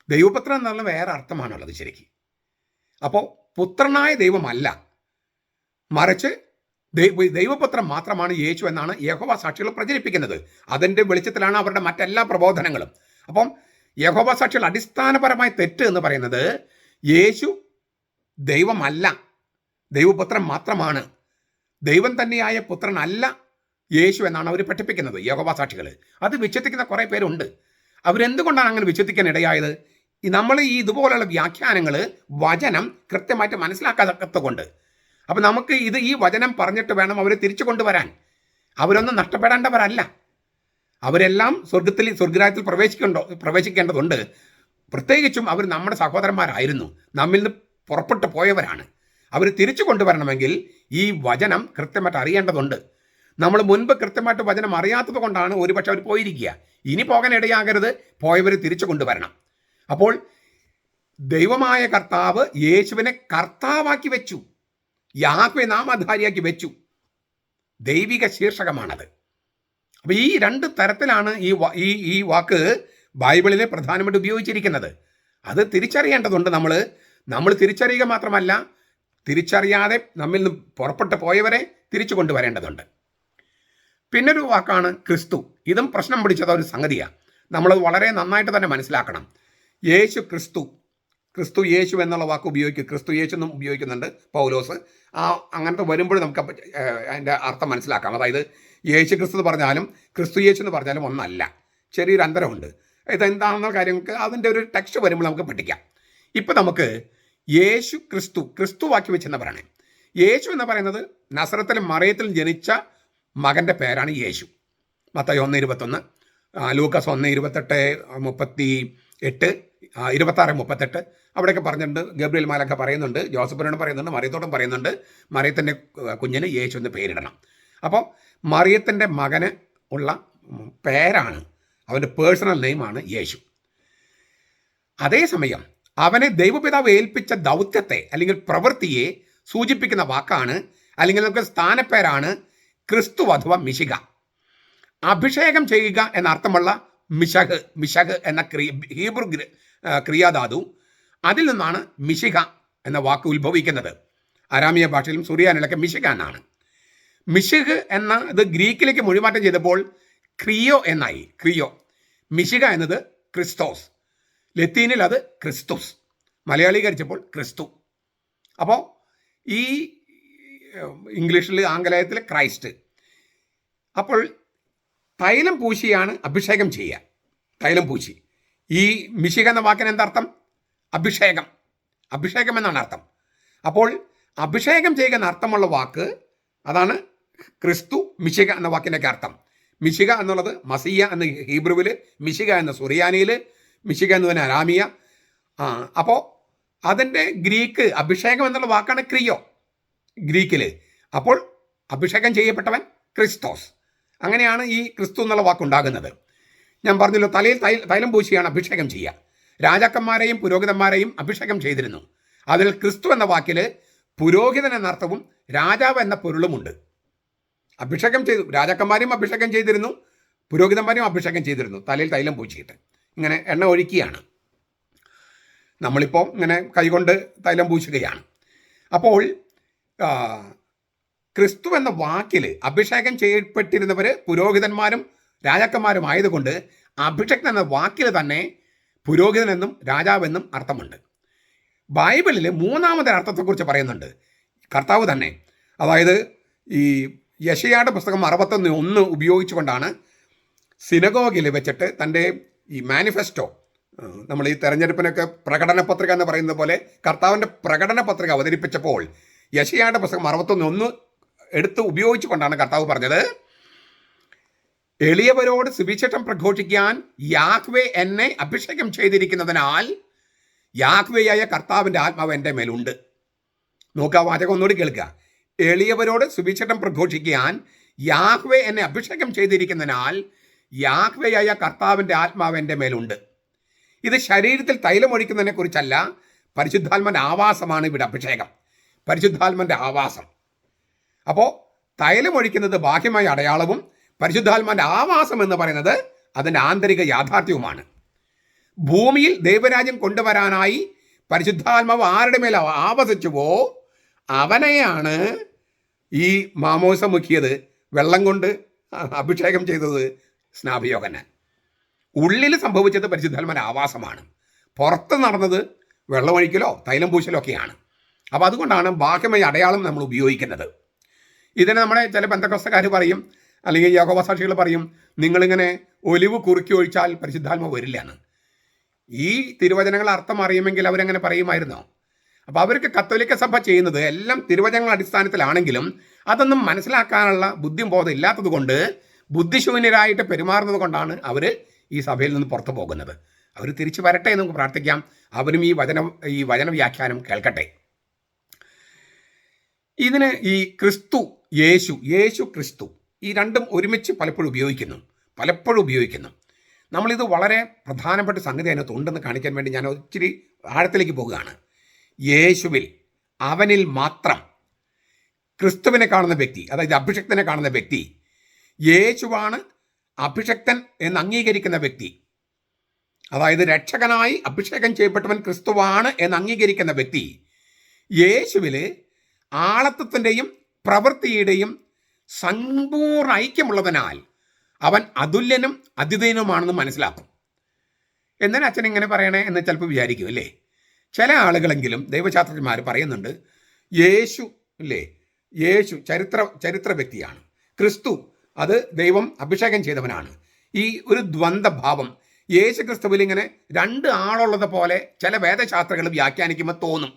ദൈവപുത്രൻ എന്നുള്ള വേറെ അർത്ഥമാണുള്ളത് ശരിക്കും. അപ്പോൾ പുത്രനായ ദൈവമല്ല, മറിച്ച് ദൈവപുത്രൻ മാത്രമാണ് യേശു എന്നാണ് യഹോവ സാക്ഷികൾ പ്രചരിപ്പിക്കുന്നത്. അതിൻ്റെ വെളിച്ചത്തിലാണ് അവരുടെ മറ്റെല്ലാ പ്രബോധനങ്ങളും. അപ്പം യഹോവ സാക്ഷികൾ അടിസ്ഥാനപരമായ തെറ്റ് എന്ന് പറയുന്നത് യേശു ദൈവമല്ല, ദൈവപുത്രൻ മാത്രമാണ്, ദൈവം തന്നെയായ പുത്രനല്ല യേശു എന്നാണ് അവർ പഠിപ്പിക്കുന്നത് യഹോവ സാക്ഷികൾ. അത് വിശ്വസിക്കുന്ന കുറേ പേരുണ്ട്. അവരെന്തുകൊണ്ടാണ് അങ്ങനെ വിശ്വസിക്കാൻ ഇടയായത്? നമ്മൾ ഇതുപോലുള്ള വ്യാഖ്യാനങ്ങൾ, വചനം കൃത്യമായിട്ട് മനസ്സിലാക്കാത്തത് കൊണ്ട്. അപ്പം നമുക്ക് ഈ വചനം പറഞ്ഞിട്ട് വേണം അവരെ തിരിച്ചു കൊണ്ടുവരാൻ. അവരൊന്നും നഷ്ടപ്പെടേണ്ടവരല്ല. അവരെല്ലാം സ്വർഗരാജ്യത്തിൽ പ്രവേശിക്കേണ്ടതുണ്ട്. പ്രത്യേകിച്ചും അവർ നമ്മുടെ സഹോദരന്മാരായിരുന്നു, നമ്മിൽ നിന്ന് പുറപ്പെട്ടു പോയവരാണ്. അവർ തിരിച്ചു കൊണ്ടുവരണമെങ്കിൽ ഈ വചനം കൃത്യമായിട്ട് അറിയേണ്ടതുണ്ട്. നമ്മൾ മുൻപ് കൃത്യമായിട്ട് വചനം അറിയാത്തത് കൊണ്ടാണ് ഒരുപക്ഷെ അവർ പോയിരിക്കുക. ഇനി പോകാൻ ഇടയാകരുത്, പോയവർ തിരിച്ചു കൊണ്ടുവരണം. അപ്പോൾ ദൈവമായ കർത്താവ് യേശുവിനെ കർത്താവാക്കി വെച്ചു, യാഹ്വേ നാമധാരിയാക്കി വെച്ചു. ദൈവിക ശീർഷകമാണത്. അപ്പോൾ ഈ 2 തരത്തിലാണ് ഈ വാക്ക് ബൈബിളിലെ പ്രധാനമായിട്ട് ഉപയോഗിച്ചിരിക്കുന്നത്. അത് തിരിച്ചറിയേണ്ടതുണ്ട്. നമ്മൾ തിരിച്ചറിയുക മാത്രമല്ല, തിരിച്ചറിയാതെ നമ്മിൽ നിന്ന് പുറപ്പെട്ടു പോയവരെ തിരിച്ചു കൊണ്ടുവരേണ്ടതുണ്ട്. പിന്നൊരു വാക്കാണ് ക്രിസ്തു. ഇതും പ്രശ്നം പിടിച്ചത് ഒരു സംഗതിയാണ്. നമ്മളത് വളരെ നന്നായിട്ട് തന്നെ മനസ്സിലാക്കണം. യേശു ക്രിസ്തു, ക്രിസ്തു യേശു എന്നുള്ള വാക്ക് ഉപയോഗിക്കും, ക്രിസ്തു യേശു എന്നും ഉപയോഗിക്കുന്നുണ്ട് പൗലോസ്. അങ്ങനത്തെ വരുമ്പോൾ നമുക്ക് അതിൻ്റെ അർത്ഥം മനസ്സിലാക്കാം. അതായത് യേശു ക്രിസ്തു എന്ന് പറഞ്ഞാലും ക്രിസ്തു യേശു എന്ന് പറഞ്ഞാലും ഒന്നല്ല, ചെറിയൊരു അന്തരമുണ്ട്. ഇതെന്താണെന്ന കാര്യങ്ങൾക്ക് അതിൻ്റെ ഒരു ടെക്സ്റ്റ് വരുമ്പോൾ നമുക്ക് പഠിക്കാം. ഇപ്പം നമുക്ക് യേശു ക്രിസ്തു, ക്രിസ്തു വാക്കി വെച്ചെന്ന് പറയണേ. യേശു എന്ന് പറയുന്നത് നസറത്തിലും മറിയത്തിലും ജനിച്ച മകൻ്റെ പേരാണ് യേശു. മത്തായി 1:21, ലൂക്കോസ് 1:28, 26:38 അവിടെയൊക്കെ പറഞ്ഞിട്ടുണ്ട്. ഗബ്രിയേൽ മാലൊക്കെ പറയുന്നുണ്ട്, ജോസഫിനോട് പറയുന്നുണ്ട്, മറിയത്തോടും പറയുന്നുണ്ട് മറിയത്തിൻ്റെ കുഞ്ഞിന് യേശു എന്ന് പേരിടണം. അപ്പോൾ മറിയത്തിൻ്റെ മകന് ഉള്ള പേരാണ്, അവൻ്റെ പേഴ്സണൽ നെയിമാണ് യേശു. അതേസമയം അവനെ ദൈവപിതാവ് ഏൽപ്പിച്ച ദൗത്യത്തെ അല്ലെങ്കിൽ പ്രവൃത്തിയെ സൂചിപ്പിക്കുന്ന വാക്കാണ്, അല്ലെങ്കിൽ നമുക്ക് സ്ഥാനപ്പേരാണ് ക്രിസ്തു അഥവാ മിശിഹ. അഭിഷേകം ചെയ്യുക എന്ന അർത്ഥമുള്ള മിശഹ് എന്ന ഹീബ്രു ക്രിയാധാതു, അതിൽ നിന്നാണ് മിശിഹ എന്ന വാക്ക് ഉത്ഭവിക്കുന്നത്. അരാമിയ ഭാഷയിലും സുറിയാനിലൊക്കെ മിശിഹ എന്നാണ്. മിശിഹ് എന്ന ഇത് ഗ്രീക്കിലേക്ക് മൊഴിമാറ്റം ചെയ്തപ്പോൾ ക്രിയോ എന്നായി. ക്രിയോ. മിശിഹ എന്നത് ക്രിസ്തോസ്, ലത്തീനിൽ അത് ക്രിസ്തുസ്, മലയാളീകരിച്ചപ്പോൾ ക്രിസ്തു. അപ്പോൾ ഈ ഇംഗ്ലീഷിൽ ആംഗലേയത്തിൽ ക്രൈസ്റ്റ്. അപ്പോൾ തൈലം പൂശിയാണ് അഭിഷേകം ചെയ്യുക, തൈലം പൂശി. ഈ മിശിഹ എന്ന വാക്കിന് എന്താർത്ഥം? അഭിഷേകം, അഭിഷേകം എന്നാണ് അർത്ഥം. അപ്പോൾ അഭിഷേകം ചെയ്യുക എന്ന അർത്ഥമുള്ള വാക്ക് അതാണ് ക്രിസ്തു മിശിഹ എന്ന വാക്കിൻ്റെയൊക്കെ അർത്ഥം. മിശിഹ എന്നുള്ളത് മസിയ എന്ന ഹീബ്രുവിൽ, മിശിഹ എന്ന സുറിയാനിയിൽ, മിശിഹ എന്ന് പറഞ്ഞാൽ അരാമിയ. അപ്പോൾ അതിൻ്റെ ഗ്രീക്ക് അഭിഷേകം എന്നുള്ള വാക്കാണ് ക്രിയോ ഗ്രീക്കിൽ. അപ്പോൾ അഭിഷേകം ചെയ്യപ്പെട്ടവൻ ക്രിസ്തോസ്. അങ്ങനെയാണ് ഈ ക്രിസ്തു എന്നുള്ള വാക്കുണ്ടാകുന്നത്. ഞാൻ പറഞ്ഞല്ലോ, തലയിൽ തൈലം പൂശിയാണ് അഭിഷേകം ചെയ്യുക. രാജാക്കന്മാരെയും പുരോഹിതന്മാരെയും അഭിഷേകം ചെയ്തിരുന്നു. അതിൽ ക്രിസ്തു എന്ന വാക്കിൽ പുരോഹിതൻ എന്ന അർത്ഥവും രാജാവ് എന്ന പൊരുളുമുണ്ട്. അഭിഷേകം ചെയ്തു, രാജാക്കന്മാരെയും അഭിഷേകം ചെയ്തിരുന്നു, പുരോഹിതന്മാരെയും അഭിഷേകം ചെയ്തിരുന്നു, തലയിൽ തൈലം പൂശിയിട്ട് ഇങ്ങനെ എണ്ണ ഒഴിക്കുകയാണ്. നമ്മളിപ്പോൾ ഇങ്ങനെ കൈകൊണ്ട് തൈലം പൂശുകയാണ്. അപ്പോൾ ക്രിസ്തു എന്ന വാക്കിൽ അഭിഷേകം ചെയ്യപ്പെട്ടിരുന്നവർ പുരോഹിതന്മാരും രാജാക്കന്മാരും ആയതുകൊണ്ട് അഭിഷേകൻ എന്ന വാക്കിൽ തന്നെ പുരോഹിതനെന്നും രാജാവെന്നും അർത്ഥമുണ്ട്. ബൈബിളിൽ മൂന്നാമതൊരു അർത്ഥത്തെക്കുറിച്ച് പറയുന്നുണ്ട് കർത്താവ് തന്നെ. അതായത് ഈ യെശയ്യായുടെ പുസ്തകം 61 ഉപയോഗിച്ചുകൊണ്ടാണ് സിനഗോഗിൽ വെച്ചിട്ട് തൻ്റെ ഈ മാനിഫെസ്റ്റോ, നമ്മൾ ഈ തെരഞ്ഞെടുപ്പിനൊക്കെ പ്രകടന പത്രിക എന്ന് പറയുന്നത് പോലെ കർത്താവിൻ്റെ പ്രകടന പത്രിക അവതരിപ്പിച്ചപ്പോൾ യെശയ്യായുടെ പുസ്തകം 61 എടുത്ത് ഉപയോഗിച്ചുകൊണ്ടാണ് കർത്താവ് പറഞ്ഞത്, എളിയവരോട് സുവിശേഷം പ്രഘോഷിക്കാൻ യാഹ്വേ എന്നെ അഭിഷേകം ചെയ്തിരിക്കുന്നതിനാൽ യാഹ്വേയായ കർത്താവിൻ്റെ ആത്മാവ് എൻ്റെ മേലുണ്ട്. നോക്കുക, വാചകം ഒന്നുകൂടി കേൾക്കുക. എളിയവരോട് സുവിശേഷം പ്രഘോഷിക്കാൻ യാഹ്വേ എന്നെ അഭിഷേകം ചെയ്തിരിക്കുന്നതിനാൽ യാഹ്വേയായ കർത്താവിൻ്റെ ആത്മാവ് എൻ്റെ മേലുണ്ട്. ഇത് ശരീരത്തിൽ തൈലമൊഴിക്കുന്നതിനെ കുറിച്ചല്ല, പരിശുദ്ധാത്മൻ്റെ ആവാസമാണ് ഇവിടെ അഭിഷേകം, പരിശുദ്ധാത്മൻ്റെ ആവാസം. അപ്പോൾ തൈലമൊഴിക്കുന്നത് ബാഹ്യമായ അടയാളവും പരിശുദ്ധാത്മാൻ്റെ ആവാസം എന്ന് പറയുന്നത് അതിൻ്റെ ആന്തരിക യാഥാർത്ഥ്യവുമാണ്. ഭൂമിയിൽ ദൈവരാജ്യം കൊണ്ടുവരാനായി പരിശുദ്ധാത്മാവ് ആരുടെ മേൽ ആവസിച്ചുവോ അവനെയാണ് ഈ മാമോസം മുക്കിയത്, വെള്ളം കൊണ്ട് അഭിഷേകം ചെയ്തത് സ്നാപയോഹന്നാൻ. ഉള്ളിൽ സംഭവിച്ചത് പരിശുദ്ധാത്മാൻ്റെ ആവാസമാണ്, പുറത്ത് നടന്നത് വെള്ളമൊഴിക്കലോ തൈലം പൂശലോ ഒക്കെയാണ്. അപ്പോൾ അതുകൊണ്ടാണ് ബാഹ്യമായ അടയാളം നമ്മൾ ഉപയോഗിക്കുന്നത്. ഇതിനെ നമ്മുടെ ചില പെന്തക്കോസ്തക്കാർ പറയും, അല്ലെങ്കിൽ യഹോവ സാക്ഷികൾ പറയും, നിങ്ങളിങ്ങനെ ഒലിവ് കുറുക്കി ഒഴിച്ചാൽ പരിശുദ്ധാത്മ വരില്ല എന്ന്. ഈ തിരുവചനങ്ങൾ അർത്ഥം അറിയുമെങ്കിൽ അവരങ്ങനെ പറയുമായിരുന്നോ? അപ്പോൾ അവർക്ക് കത്തോലിക്ക സഭ ചെയ്യുന്നത് എല്ലാം തിരുവചനങ്ങളുടെ അടിസ്ഥാനത്തിലാണെങ്കിലും അതൊന്നും മനസ്സിലാക്കാനുള്ള ബുദ്ധിയും ബോധം ഇല്ലാത്തത് കൊണ്ട്, ബുദ്ധിശൂന്യരായിട്ട് പെരുമാറുന്നത് കൊണ്ടാണ് അവർ ഈ സഭയിൽ നിന്ന് പുറത്തു പോകുന്നത്. അവർ തിരിച്ചു വരട്ടെ എന്ന് നമുക്ക് പ്രാർത്ഥിക്കാം. അവരും ഈ വചന വ്യാഖ്യാനം കേൾക്കട്ടെ. ഇതിന് ഈ ക്രിസ്തു, യേശു ക്രിസ്തു, ഈ രണ്ടും ഒരുമിച്ച് പലപ്പോഴും ഉപയോഗിക്കുന്നു. നമ്മളിത് വളരെ പ്രധാനപ്പെട്ട സംഗതി അതിനകത്ത് ഉണ്ടെന്ന് കാണിക്കാൻ വേണ്ടി ഞാൻ ഒത്തിരി ആഴത്തിലേക്ക് പോകുകയാണ്. യേശുവിൽ, അവനിൽ മാത്രം ക്രിസ്തുവിനെ കാണുന്ന വ്യക്തി, അതായത് അഭിഷക്തനെ കാണുന്ന വ്യക്തി, യേശുവാണ് അഭിഷക്തൻ എന്ന് അംഗീകരിക്കുന്ന വ്യക്തി, അതായത് രക്ഷകനായി അഭിഷേകം ചെയ്യപ്പെട്ടവൻ ക്രിസ്തുവാണ് എന്ന് അംഗീകരിക്കുന്ന വ്യക്തി യേശുവിൽ ആളത്വത്തിൻ്റെയും പ്രവൃത്തിയുടെയും സമ്പൂർണ്ണ ഐക്യമുള്ളതിനാൽ അവൻ അതുല്യനും അദ്വിതീയനുമാണെന്ന് മനസ്സിലാക്കും. എന്തിനാ അച്ഛൻ ഇങ്ങനെ പറയണേ എന്ന് ചിലപ്പോൾ വിചാരിക്കും അല്ലേ. ചില ആളുകളെങ്കിലും ദൈവശാസ്ത്രജ്ഞന്മാർ പറയുന്നുണ്ട്, യേശു അല്ലേ, യേശു ചരിത്ര വ്യക്തിയാണ്, ക്രിസ്തു അത് ദൈവം അഭിഷേകം ചെയ്തവനാണ്. ഈ ഒരു ദ്വന്ദ്ഭാവം യേശു ക്രിസ്തുവിൽ ഇങ്ങനെ രണ്ട് ആളുള്ളത് പോലെ ചില വേദശാസ്ത്രങ്ങൾ വ്യാഖ്യാനിക്കുമ്പോൾ തോന്നും.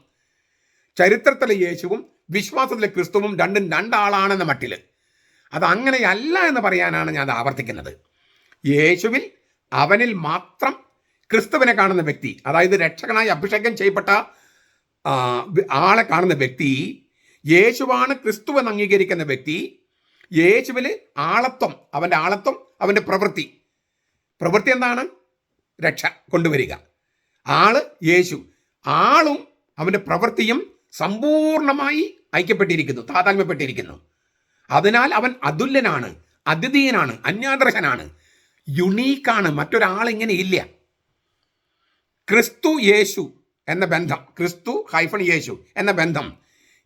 ചരിത്രത്തിലെ യേശുവും വിശ്വാസത്തിലെ ക്രിസ്തുവും രണ്ടും രണ്ടാളാണെന്ന മട്ടിൽ. അത് അങ്ങനെയല്ല എന്ന് പറയാനാണ് ഞാൻ അത് ആവർത്തിക്കുന്നത്. യേശുവിൽ അവനിൽ മാത്രം ക്രിസ്തുവിനെ കാണുന്ന വ്യക്തി, അതായത് രക്ഷകനായി അഭിഷേകം ചെയ്യപ്പെട്ട ആളെ കാണുന്ന വ്യക്തി, യേശുവാണ് ക്രിസ്തു എന്ന് അംഗീകരിക്കുന്ന വ്യക്തി, യേശുവിൽ ആളത്വം, അവൻ്റെ പ്രവൃത്തി എന്താണ്? രക്ഷ കൊണ്ടുവരിക. ആള് യേശു, ആളും അവൻ്റെ പ്രവൃത്തിയും സമ്പൂർണമായി ഐക്യപ്പെട്ടിരിക്കുന്നു, താതാത്മ്യപ്പെട്ടിരിക്കുന്നു. അതിനാൽ അവൻ അതുല്യനാണ്, അദ്വിതീയനാണ്, അന്യാദർശനാണ്, യുണീക്കാണ്. മറ്റൊരാളിങ്ങനെ ഇല്ല. ക്രിസ്തു യേശു എന്ന ബന്ധം, ക്രിസ്തു - യേശു എന്ന ബന്ധം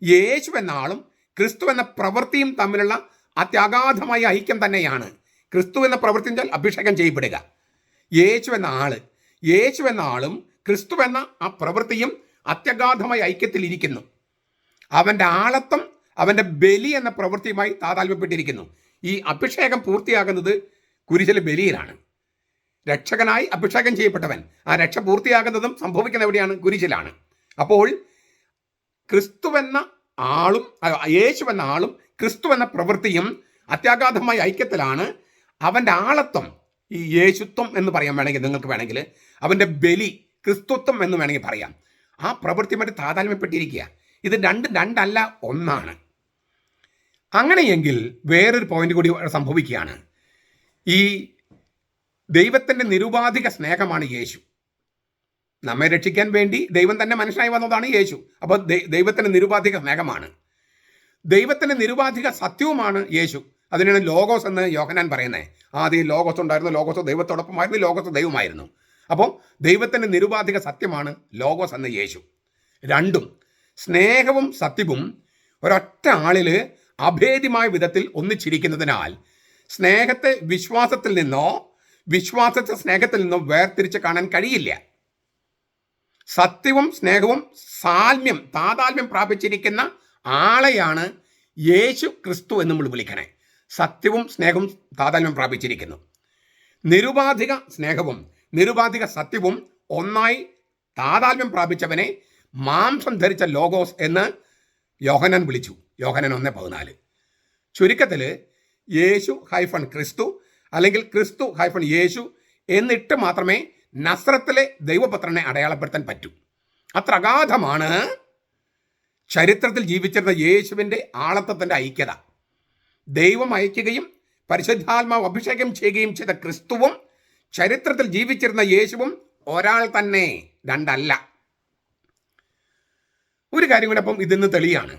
യേശു എന്ന ആളും ക്രിസ്തു എന്ന പ്രവൃത്തിയും തമ്മിലുള്ള അത്യഗാധമായ ഐക്യം തന്നെയാണ്. ക്രിസ്തു എന്ന പ്രവൃത്തി എന്നാൽ അഭിഷേകം ചെയ്യപ്പെടുക. യേശു എന്ന ആളും ക്രിസ്തു എന്ന ആ പ്രവൃത്തിയും അത്യഗാധമായ ഐക്യത്തിൽ ഇരിക്കുന്നു. അവൻ്റെ ആളത്വം അവൻ്റെ ബലി എന്ന പ്രവൃത്തിയുമായി താതാത്മ്യപ്പെട്ടിരിക്കുന്നു. ഈ അഭിഷേകം പൂർത്തിയാകുന്നത് കുരിശിലെ ബലിയിലാണ്. രക്ഷകനായി അഭിഷേകം ചെയ്യപ്പെട്ടവൻ ആ രക്ഷ പൂർത്തിയാകുന്നതും സംഭവിക്കുന്ന എവിടെയാണ്? കുരിശിലാണ്. അപ്പോൾ ക്രിസ്തുവെന്ന ആളും യേശുവെന്ന ആളും ക്രിസ്തു എന്ന പ്രവൃത്തിയും അത്യാഘാതമായ ഐക്യത്തിലാണ്. അവൻ്റെ ആളത്വം, ഈ യേശുത്വം എന്ന് പറയാൻ വേണമെങ്കിൽ, നിങ്ങൾക്ക് വേണമെങ്കിൽ അവൻ്റെ ബലി ക്രിസ്തുത്വം എന്ന് വേണമെങ്കിൽ പറയാം, ആ പ്രവൃത്തിയുമായിട്ട് താതാത്മ്യപ്പെട്ടിരിക്കുക. ഇത് രണ്ടല്ല, ഒന്നാണ്. അങ്ങനെയെങ്കിൽ വേറൊരു പോയിന്റ് കൂടി സംഭവിക്കുകയാണ്. ഈ ദൈവത്തിൻ്റെ നിരുപാധിക സ്നേഹമാണ് യേശു. നമ്മെ രക്ഷിക്കാൻ വേണ്ടി ദൈവം തന്നെ മനുഷ്യനായി വന്നതാണ് യേശു. അപ്പോൾ ദൈവത്തിൻ്റെ നിരുപാധിക സ്നേഹമാണ്, ദൈവത്തിൻ്റെ നിരുപാധിക സത്യവുമാണ് യേശു. അതിനാണ് ലോഗോസ് എന്ന് യോഹന്നാൻ പറയുന്നത്. ആദ്യം ലോഗോസ് ഉണ്ടായിരുന്നു, ലോഗോസ് ദൈവത്തോടൊപ്പമായിരുന്നു, ലോഗോസ് ദൈവമായിരുന്നു. അപ്പോൾ ദൈവത്തിൻ്റെ നിരുപാധിക സത്യമാണ് ലോഗോസ് എന്ന യേശു. രണ്ടും, സ്നേഹവും സത്യവും ഒരൊറ്റ ആളിൽ അഭേദ്യമായ വിധത്തിൽ ഒന്നിച്ചിരിക്കുന്നതിനാൽ സ്നേഹത്തെ വിശ്വാസത്തിൽ നിന്നോ വിശ്വാസത്തെ സ്നേഹത്തിൽ നിന്നോ വേർതിരിച്ച് കാണാൻ കഴിയില്ല. സത്യവും സ്നേഹവും താതാത്മ്യം പ്രാപിച്ചിരിക്കുന്ന ആളെയാണ് യേശു ക്രിസ്തു എന്ന് നമ്മൾ വിളിക്കണേ. സത്യവും സ്നേഹവും താതാത്മ്യം പ്രാപിച്ചിരിക്കുന്നു. നിരുപാധിക സ്നേഹവും നിരുപാധിക സത്യവും ഒന്നായി താതാത്മ്യം പ്രാപിച്ചവനെ മാംസം ധരിച്ച ലോഗോസ് എന്ന് യോഹന്നാൻ വിളിച്ചു. യോഹന്നാൻ 1:14. ചുരുക്കത്തിൽ യേശു - ക്രിസ്തു അല്ലെങ്കിൽ ക്രിസ്തു - യേശു എന്നിട്ട് മാത്രമേ നസ്രത്തിലെ ദൈവപുത്രനെ അടയാളപ്പെടുത്താൻ പറ്റൂ. അത്ര അഗാധമാണ് ചരിത്രത്തിൽ ജീവിച്ചിരുന്ന യേശുവിൻ്റെ ആളത്വത്തിൻ്റെ ഐക്യത. ദൈവം അയക്കുകയും പരിശുദ്ധാത്മാവ് അഭിഷേകം ചെയ്യുകയും ചെയ്ത ക്രിസ്തുവും ചരിത്രത്തിൽ ജീവിച്ചിരുന്ന യേശുവും ഒരാൾ തന്നെ, രണ്ടല്ല. ഒരു കാര്യം കൂടെ അപ്പം ഇതിന്ന് തെളിയാണ്.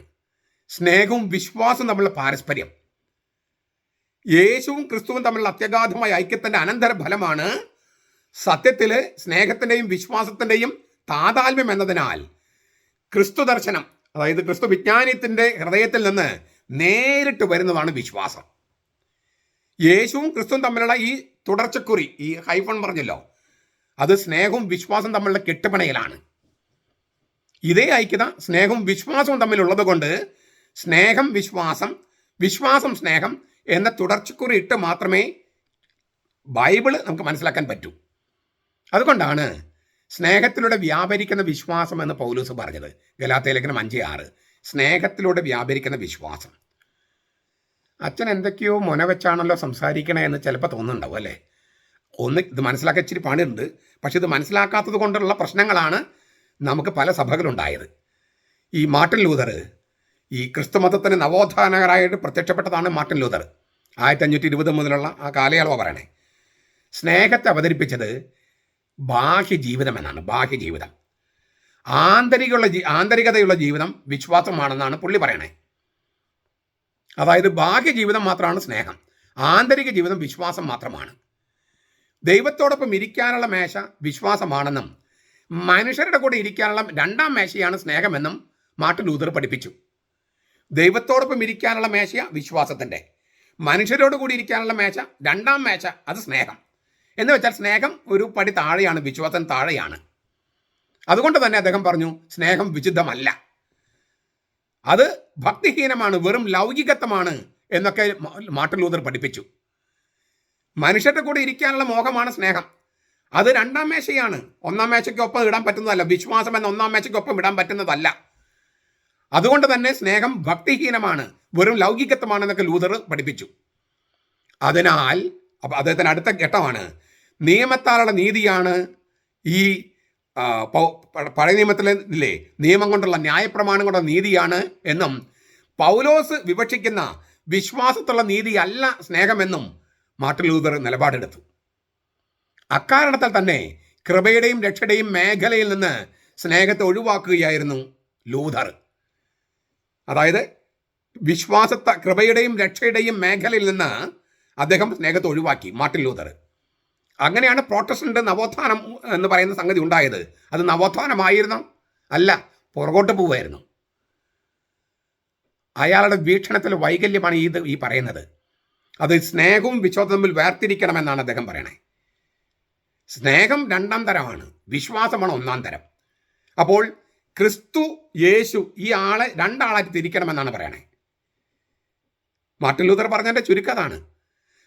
സ്നേഹവും വിശ്വാസവും തമ്മിലുള്ള പാരസ്പര്യം. യേശുവും ക്രിസ്തുവും തമ്മിലുള്ള അത്യഗാധമായ ഐക്യത്തിൻ്റെ അനന്തരഫലമാണ് സത്യത്തിൽ സ്നേഹത്തിൻ്റെയും വിശ്വാസത്തിൻ്റെയും താതാത്മ്യം എന്നതിനാൽ ക്രിസ്തു ദർശനം, അതായത് ക്രിസ്തു വിജ്ഞാനത്തിൻ്റെ ഹൃദയത്തിൽ നിന്ന് നേരിട്ട് വരുന്നതാണ് വിശ്വാസം. യേശുവും ക്രിസ്തുവും തമ്മിലുള്ള ഈ തുടർച്ചക്കുറി, ഈ ഹൈഫൺ പറഞ്ഞല്ലോ, അത് സ്നേഹവും വിശ്വാസം തമ്മിലുള്ള കെട്ടുപണയിലാണ്. ഇതേ ഐക്യത സ്നേഹവും വിശ്വാസവും തമ്മിലുള്ളത് കൊണ്ട് സ്നേഹം വിശ്വാസം, വിശ്വാസം സ്നേഹം എന്ന തുടർച്ചക്കുറി ഇട്ട് മാത്രമേ ബൈബിള് നമുക്ക് മനസ്സിലാക്കാൻ പറ്റൂ. അതുകൊണ്ടാണ് സ്നേഹത്തിലൂടെ വ്യാപരിക്കുന്ന വിശ്വാസം എന്ന് പൗലോസ് പറഞ്ഞത്. ഗലാത്യലേഖനം 5:6. സ്നേഹത്തിലൂടെ വ്യാപരിക്കുന്ന വിശ്വാസം. അച്ഛൻ എന്തൊക്കെയോ വെച്ചാണല്ലോ സംസാരിക്കണേ എന്ന് ചിലപ്പോൾ തോന്നുന്നുണ്ടാവും അല്ലേ. ഇത് മനസ്സിലാക്കാൻ ഇച്ചിരി പണിയുണ്ട്. പക്ഷെ ഇത് മനസ്സിലാക്കാത്തത് കൊണ്ടുള്ള പ്രശ്നങ്ങളാണ് നമുക്ക് പല സഭകളുണ്ടായത്. ഈ മാർട്ടിൻ ലൂതർ, ഈ ക്രിസ്തുമതത്തിന് നവോത്ഥാനകരായിട്ട് പ്രത്യക്ഷപ്പെട്ടതാണ് മാർട്ടിൻ ലൂതർ. 1520 മുതലുള്ള ആ കാലയളവ് പറയണേ. സ്നേഹത്തെ അവതരിപ്പിച്ചത് ബാഹ്യജീവിതം എന്നാണ്. ബാഹ്യജീവിതം, ആന്തരികതയുള്ള ജീവിതം വിശ്വാസമാണെന്നാണ് പുള്ളി പറയണേ. അതായത് ബാഹ്യജീവിതം മാത്രമാണ് സ്നേഹം, ആന്തരിക ജീവിതം വിശ്വാസം മാത്രമാണ്. ദൈവത്തോടൊപ്പം ഇരിക്കാനുള്ള മേശ വിശ്വാസമാണെന്നും മനുഷ്യരുടെ കൂടെ ഇരിക്കാനുള്ള രണ്ടാം മേശയാണ് സ്നേഹമെന്നും മാർട്ടിൻ ലൂതർ പഠിപ്പിച്ചു. ദൈവത്തോടൊപ്പം ഇരിക്കാനുള്ള മേശ വിശ്വാസത്തിൻ്റെ, മനുഷ്യരോട് കൂടി ഇരിക്കാനുള്ള മേശ രണ്ടാം മേശ അത് സ്നേഹം. എന്ന് വെച്ചാൽ സ്നേഹം ഒരു പടി താഴെയാണ്, വിശ്വാസം താഴെയാണ്. അതുകൊണ്ട് തന്നെ അദ്ദേഹം പറഞ്ഞു സ്നേഹം വിശുദ്ധമല്ല, അത് ഭക്തിഹീനമാണ്, വെറും ലൗകികത്വമാണ് എന്നൊക്കെ മാർട്ടിൻ ലൂതർ പഠിപ്പിച്ചു. മനുഷ്യരുടെ കൂടെ ഇരിക്കാനുള്ള മോഹമാണ് സ്നേഹം, അത് രണ്ടാം മേശയാണ്, ഒന്നാം മേശയ്ക്കൊപ്പം ഇടാൻ പറ്റുന്നതല്ല. വിശ്വാസം എന്ന ഒന്നാം മേശയ്ക്കൊപ്പം ഇടാൻ പറ്റുന്നതല്ല. അതുകൊണ്ട് തന്നെ സ്നേഹം ഭക്തിഹീനമാണ്, വെറും ലൗകികത്വമാണെന്നൊക്കെ ലൂതർ പഠിപ്പിച്ചു. അതിനാൽ അപ്പം അദ്ദേഹത്തിന് അടുത്ത ഘട്ടമാണ് നിയമത്താലുള്ള നീതിയാണ് ഈ പഴയ നിയമത്തിലെ നിയമം കൊണ്ടുള്ള ന്യായപ്രമാണം കൊണ്ടുള്ള നീതിയാണ് എന്നും പൗലോസ് വിവക്ഷിക്കുന്ന വിശ്വാസത്തുള്ള നീതിയല്ല സ്നേഹമെന്നും മാർട്ടിൻ ലൂതർ നിലപാടെടുത്തു. അക്കാരണത്താൽ തന്നെ കൃപയുടെയും രക്ഷയുടെയും മേഖലയിൽ നിന്ന് സ്നേഹത്തെ ഒഴിവാക്കുകയായിരുന്നു ലൂതർ. അതായത് കൃപയുടെയും രക്ഷയുടെയും മേഖലയിൽ നിന്ന് അദ്ദേഹം സ്നേഹത്തെ ഒഴിവാക്കി മാർട്ടിൻ ലൂതർ. അങ്ങനെയാണ് പ്രോട്ടസ്റ്റന്റ് നവോത്ഥാനം എന്ന് പറയുന്ന സംഗതി ഉണ്ടായത്. അത് നവോത്ഥാനമായിരുന്നു അല്ല, പുറകോട്ട് പോവുമായിരുന്നു. അയാളുടെ വീക്ഷണത്തിൽ വൈകല്യമാണ് ഈ പറയുന്നത്. അത് സ്നേഹവും വിശ്വാസവും തമ്മിൽ വേർതിരിക്കണമെന്നാണ് അദ്ദേഹം പറയണേ. സ്നേഹം രണ്ടാം തരമാണ്, വിശ്വാസമാണ് ഒന്നാം തരം. അപ്പോൾ ക്രിസ്തു യേശു ഈ ആളെ രണ്ടാളായിട്ട് തിരിക്കണമെന്നാണ് പറയണേ. മാർട്ടിൻ ലൂതർ പറഞ്ഞതിൻ്റെ ചുരുക്കതാണ്.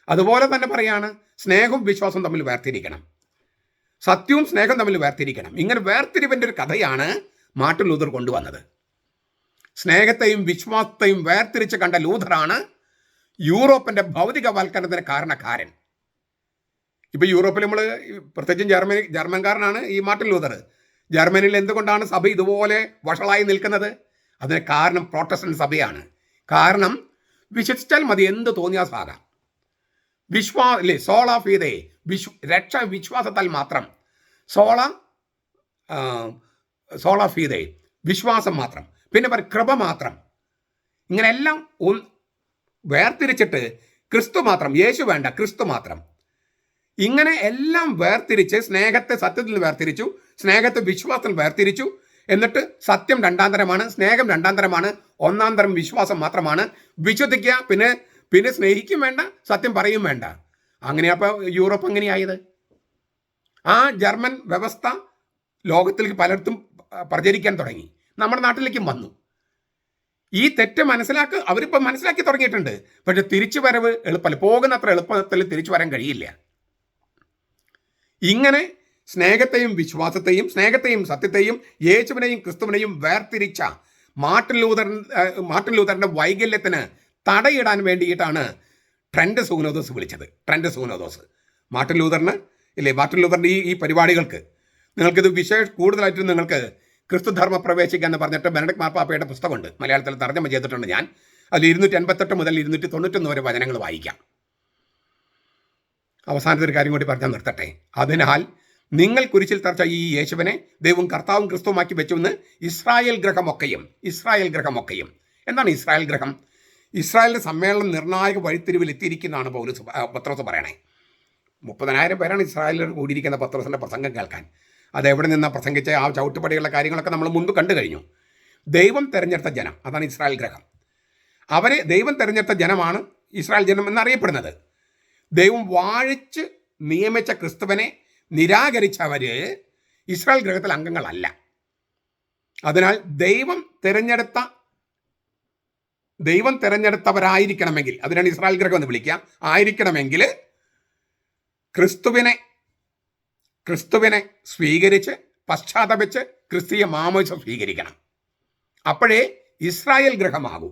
അതുപോലെ തന്നെ പറയാണ് സ്നേഹവും വിശ്വാസവും തമ്മിൽ വേർതിരിക്കണം, സത്യവും സ്നേഹം തമ്മിൽ വേർതിരിക്കണം. ഇങ്ങനെ വേർതിരിവിൻ്റെ ഒരു കഥയാണ് മാർട്ടിൻ ലൂതർ കൊണ്ടുവന്നത്. സ്നേഹത്തെയും വിശ്വാസത്തെയും വേർതിരിച്ച് കണ്ട ലൂതറാണ് യൂറോപ്പിൻ്റെ ഭൗതികവൽക്കരണത്തിന് കാരണക്കാരൻ. ഇപ്പോൾ യൂറോപ്പിൽ നമ്മൾ പ്രത്യേകിച്ചും ജർമ്മൻകാരനാണ് ഈ മാർട്ടിൻ ലൂതർ. ജർമ്മനിയിൽ എന്തുകൊണ്ടാണ് സഭ ഇതുപോലെ വഷളായി നിൽക്കുന്നത്? അതിന് കാരണം പ്രോട്ടസ്റ്റന്റ് സഭയാണ്. കാരണം വിശ്വസിച്ചാൽ മതി, എന്ത് തോന്നിയാസാകാം. സോള ഫീദേ, രക്ഷ വിശ്വാസത്താൽ മാത്രം. സോള ഫീദേ, വിശ്വാസം മാത്രം. പിന്നെ കൃപ മാത്രം. ഇങ്ങനെയെല്ലാം വേർതിരിച്ചിട്ട് ക്രിസ്തു മാത്രം, യേശു വേണ്ട, ക്രിസ്തു മാത്രം. ഇങ്ങനെ എല്ലാം വേർതിരിച്ച് സ്നേഹത്തെ സത്യത്തിൽ വേർതിരിച്ചു, സ്നേഹത്തെ വിശ്വാസത്തിൽ വേർതിരിച്ചു. എന്നിട്ട് സത്യം രണ്ടാം തരമാണ്, സ്നേഹം രണ്ടാം തരമാണ്, ഒന്നാം തരം വിശ്വാസം മാത്രമാണ്. വിശ്വസിക്കുക, പിന്നെ സ്നേഹിക്കും വേണ്ട, സത്യം പറയും വേണ്ട. അങ്ങനെയപ്പോൾ യൂറോപ്പ് എങ്ങനെയായത്? ആ ജർമ്മൻ വ്യവസ്ഥ ലോകത്തിലേക്ക് പലയിടത്തും പ്രചരിക്കാൻ തുടങ്ങി, നമ്മുടെ നാട്ടിലേക്കും വന്നു. ഈ തെറ്റ് അവരിപ്പോൾ മനസ്സിലാക്കി തുടങ്ങിയിട്ടുണ്ട്. പക്ഷെ തിരിച്ചു വരവ് എളുപ്പമല്ല, പോകുന്നത്ര എളുപ്പത്തിൽ തിരിച്ചു വരാൻ കഴിയില്ല. ഇങ്ങനെ സ്നേഹത്തെയും വിശ്വാസത്തെയും, സ്നേഹത്തെയും സത്യത്തെയും, യേശുവിനെയും ക്രിസ്തുവിനെയും വേർതിരിച്ച മാർട്ടിൻ ലൂതറിന്റെ വൈകല്യത്തിന് തടയിടാൻ വേണ്ടിയിട്ടാണ് ട്രെൻഡ് സൂനോദോസ് വിളിച്ചത്. ട്രെൻഡ് സൂനോദോസ് മാർട്ടിൻ ലൂതറിന്റെ ഈ പരിപാടികൾക്ക് നിങ്ങൾക്കിത് കൂടുതലായിട്ടും നിങ്ങൾക്ക് ക്രിസ്തുധർമ്മ പ്രവേശിക്കുക എന്ന് പറഞ്ഞിട്ട് ബെനഡിക്ട് മാർപ്പാപ്പയുടെ പുസ്തകമുണ്ട്, മലയാളത്തിൽ തർജ്ജമ ചെയ്തിട്ടുണ്ട് ഞാൻ. അതിൽ 288 മുതൽ 291 വരെ വചനങ്ങൾ വായിക്കാം. അവസാനത്തെ ഒരു കാര്യം കൂടി പറഞ്ഞാൽ നിർത്തട്ടെ. അതിനാൽ നിങ്ങൾ കുരിശിൽ തറച്ച ഈ യേശുവിനെ ദൈവം കർത്താവും ക്രിസ്തുവുമാക്കി വെച്ചുവെന്ന് ഇസ്രായേൽ ഗ്രഹമൊക്കെയും. എന്താണ് ഇസ്രായേൽ ഗ്രഹം? ഇസ്രായേലിൻ്റെ സമ്മേളനം നിർണായക വഴിത്തിരിവിൽ എത്തിയിരിക്കുന്നതാണ് പത്രോസ് പറയണേ. 30,000 പേരാണ് ഇസ്രായേലിൽ കൂടിയിരിക്കുന്ന പത്രോസിൻ്റെ പ്രസംഗം കേൾക്കാൻ. അതെവിടെ നിന്നാണ് പ്രസംഗിച്ച ആ ചവിട്ടുപടിയുള്ള കാര്യങ്ങളൊക്കെ നമ്മൾ മുൻപ് കണ്ടു കഴിഞ്ഞു. ദൈവം തിരഞ്ഞെടുത്ത ജനം, അതാണ് ഇസ്രായേൽ ഗ്രഹം. അവരെ ദൈവം തിരഞ്ഞെടുത്ത ജനമാണ് ഇസ്രായേൽ ജനം എന്നറിയപ്പെടുന്നത്. ദൈവം വാഴിച്ച് നിയമിച്ച ക്രിസ്തുവിനെ നിരാകരിച്ചവർ ഇസ്രായേൽ ഗ്രഹത്തിൽ അംഗങ്ങളല്ല. അതിനാൽ ദൈവം തിരഞ്ഞെടുത്തവരായിരിക്കണമെങ്കിൽ, അതിനാണ് ഇസ്രായേൽ ഗ്രഹം എന്ന് വിളിക്കുക, ആയിരിക്കണമെങ്കിൽ ക്രിസ്തുവിനെ സ്വീകരിച്ച് പശ്ചാത്തപിച്ച് ക്രിസ്തീയ മാമോദിസം സ്വീകരിക്കണം. അപ്പോഴേ ഇസ്രായേൽ ഗ്രഹമാകൂ.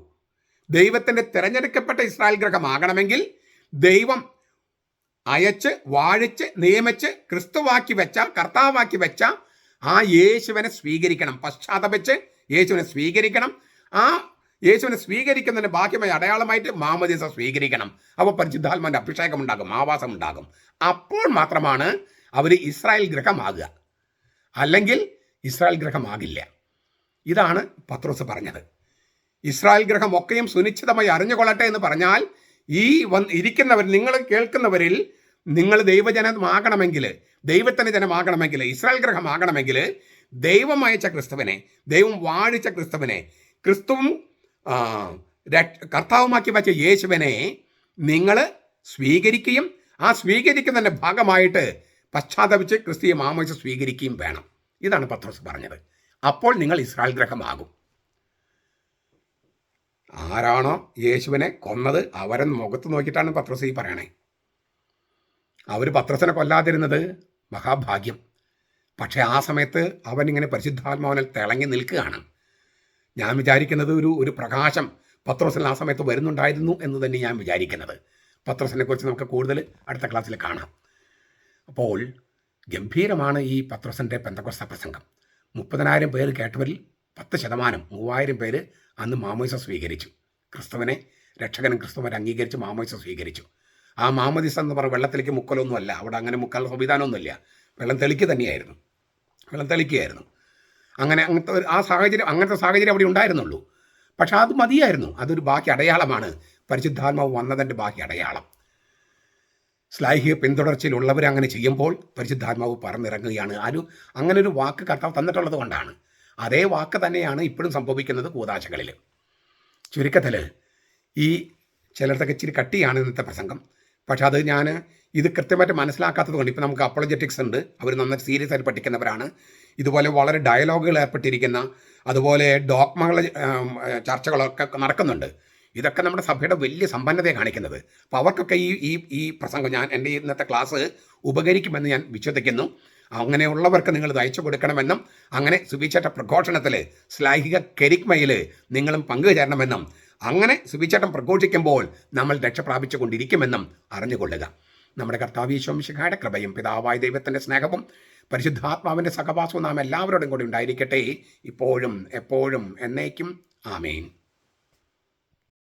ദൈവത്തിൻ്റെ തിരഞ്ഞെടുക്കപ്പെട്ട ഇസ്രായേൽ ഗ്രഹമാകണമെങ്കിൽ ദൈവം അയച്ച് വാഴിച്ച് നിയമിച്ച് കർത്താവാക്കി വെച്ച ആ യേശുവിനെ സ്വീകരിക്കണം. പശ്ചാത്തപിച്ച് യേശുവിനെ സ്വീകരിക്കണം. ആ യേശുവിനെ സ്വീകരിക്കുന്നതിന് ബാഹ്യമായ അടയാളമായിട്ട് മാമോദീസ സ്വീകരിക്കണം. അപ്പോൾ പരിശുദ്ധാത്മാവിൻ്റെ അഭിഷേകം ഉണ്ടാകും, ആവാസം ഉണ്ടാകും. അപ്പോൾ മാത്രമാണ് അവർ ഇസ്രായേൽ ഗ്രഹമാകുക. അല്ലെങ്കിൽ ഇസ്രായേൽ ഗ്രഹമാകില്ല. ഇതാണ് പത്രോസ് പറഞ്ഞത്. ഇസ്രായേൽ ഗ്രഹം ഒക്കെയും സുനിശ്ചിതമായി അറിഞ്ഞുകൊള്ളട്ടെ എന്ന് പറഞ്ഞാൽ ഈ ഇരിക്കുന്നവർ, നിങ്ങൾ കേൾക്കുന്നവരിൽ നിങ്ങൾ ദൈവജനമാകണമെങ്കിൽ, ദൈവത്തിന് ജനമാകണമെങ്കിൽ, ഇസ്രായേൽ ഗ്രഹമാകണമെങ്കിൽ ദൈവം അയച്ച ക്രിസ്തുവിനെ, ദൈവം വാഴിച്ച ക്രിസ്തുവിനെ, ക്രിസ്തുവും കർത്താവുമാക്കി വച്ച യേശുവിനെ നിങ്ങൾ സ്വീകരിക്കുകയും ആ സ്വീകരിക്കുന്നതിൻ്റെ ഭാഗമായിട്ട് പശ്ചാത്തപിച്ച് ക്രിസ്തീയ മാമോദിസ സ്വീകരിക്കുകയും വേണം. ഇതാണ് പത്രോസ് പറഞ്ഞത്. അപ്പോൾ നിങ്ങൾ ഇസ്രായേൽ ഗ്രഹമാകും. ആരാണോ യേശുവിനെ കൊന്നത് അവരെ മുഖത്ത് നോക്കിയിട്ടാണ് പത്രോസ് ഈ പറയണേ. അവർ പത്രോസിനെ കൊല്ലാതിരുന്നത് മഹാഭാഗ്യം. പക്ഷേ ആ സമയത്ത് അവനിങ്ങനെ പരിശുദ്ധാത്മാവിനാൽ തിളങ്ങി നിൽക്കുകയാണ്. ഞാൻ വിചാരിക്കുന്നത് ഒരു പ്രകാശം പത്രോസിൽ ആ സമയത്ത് വരുന്നുണ്ടായിരുന്നു എന്ന് തന്നെ ഞാൻ വിചാരിക്കുന്നത്. പത്രോസിനെ കുറിച്ച് നമുക്ക് കൂടുതൽ അടുത്ത ക്ലാസ്സിൽ കാണാം. അപ്പോൾ ഗംഭീരമാണ് ഈ പത്രോസിൻ്റെ പെന്തക്കോസ്ത പ്രസംഗം. 30,000 പേര് കേട്ടവരിൽ 10%, 3,000 പേര് അന്ന് മാമോദിസ സ്വീകരിച്ചു. ക്രിസ്തുവിനെ രക്ഷകനും ക്രിസ്തുവിനെ അംഗീകരിച്ച് മാമോദിസ സ്വീകരിച്ചു. ആ മാമോദിസ എന്ന് പറഞ്ഞ വെള്ളത്തിലേക്ക് മുക്കലൊന്നുമല്ല, അവിടെ അങ്ങനെ മുക്കാനുള്ള സംവിധാനമൊന്നുമില്ല. വെള്ളം തെളിക്കുകയായിരുന്നു. അങ്ങനത്തെ സാഹചര്യം അവിടെ ഉണ്ടായിരുന്നുള്ളൂ. പക്ഷെ അത് മതിയായിരുന്നു. അതൊരു ബാക്കി അടയാളമാണ്, പരിശുദ്ധാത്മാവ് വന്നതിൻ്റെ ബാക്കി അടയാളം. ശ്ലൈഹിക പിന്തുടർച്ചയിലുള്ളവർ അങ്ങനെ ചെയ്യുമ്പോൾ പരിശുദ്ധാത്മാവ് പറന്നിറങ്ങുകയാണ്. അങ്ങനെ ഒരു വാക്ക് കർത്താവ് തന്നിട്ടുള്ളത് കൊണ്ടാണ്. അതേ വാക്ക് തന്നെയാണ് ഇപ്പോഴും സംഭവിക്കുന്നത് കൂദാശകളിൽ. ചുരുക്കത്തിൽ ഈ ചിലർക്കൊക്കെ ഇച്ചിരി കട്ടിയാണ് ഇന്നത്തെ പ്രസംഗം. പക്ഷെ അത് ഇത് കൃത്യമായിട്ട് മനസ്സിലാക്കാത്തത് കൊണ്ട്, ഇപ്പോൾ നമുക്ക് അപ്പോളജറ്റിക്സ് ഉണ്ട്, അവർ നന്നായിട്ട് സീരിയസ് ആയിട്ട് പഠിക്കുന്നവരാണ്. ഇതുപോലെ വളരെ ഡയലോഗുകൾ ഏർപ്പെട്ടിരിക്കുന്ന, അതുപോലെ ഡോക്മകൾ ചർച്ചകളൊക്കെ നടക്കുന്നുണ്ട്. ഇതൊക്കെ നമ്മുടെ സഭയുടെ വലിയ സമ്പന്നതയെ കാണിക്കുന്നത്. അപ്പോൾ അവർക്കൊക്കെ ഈ പ്രസംഗം എൻ്റെ ഇന്നത്തെ ക്ലാസ് ഉപകരിക്കുമെന്ന് ഞാൻ വിശ്വസിക്കുന്നു. അങ്ങനെയുള്ളവർക്ക് നിങ്ങൾ ഇത് അയച്ചു കൊടുക്കണമെന്നും അങ്ങനെ സുവിശേഷ പ്രഘോഷണത്തിൽ ശ്ലൈഹിക കെരിക്മയിൽ നിങ്ങളും പങ്കുചേരണമെന്നും അങ്ങനെ സുവിശേഷം പ്രഘോഷിക്കുമ്പോൾ നമ്മൾ രക്ഷ പ്രാപിച്ചു കൊണ്ടിരിക്കുമെന്നും അറിഞ്ഞുകൊള്ളുക. നമ്മുടെ കർത്താവ് ഈശോ മിശിഹായുടെ കൃപയും പിതാവായ ദൈവത്തിൻ്റെ സ്നേഹവും പരിശുദ്ധാത്മാവിൻ്റെ സഹവാസവും നാം എല്ലാവരോടും കൂടി ഉണ്ടായിരിക്കട്ടെ, ഇപ്പോഴും എപ്പോഴും എന്നേക്കും. ആമേൻ.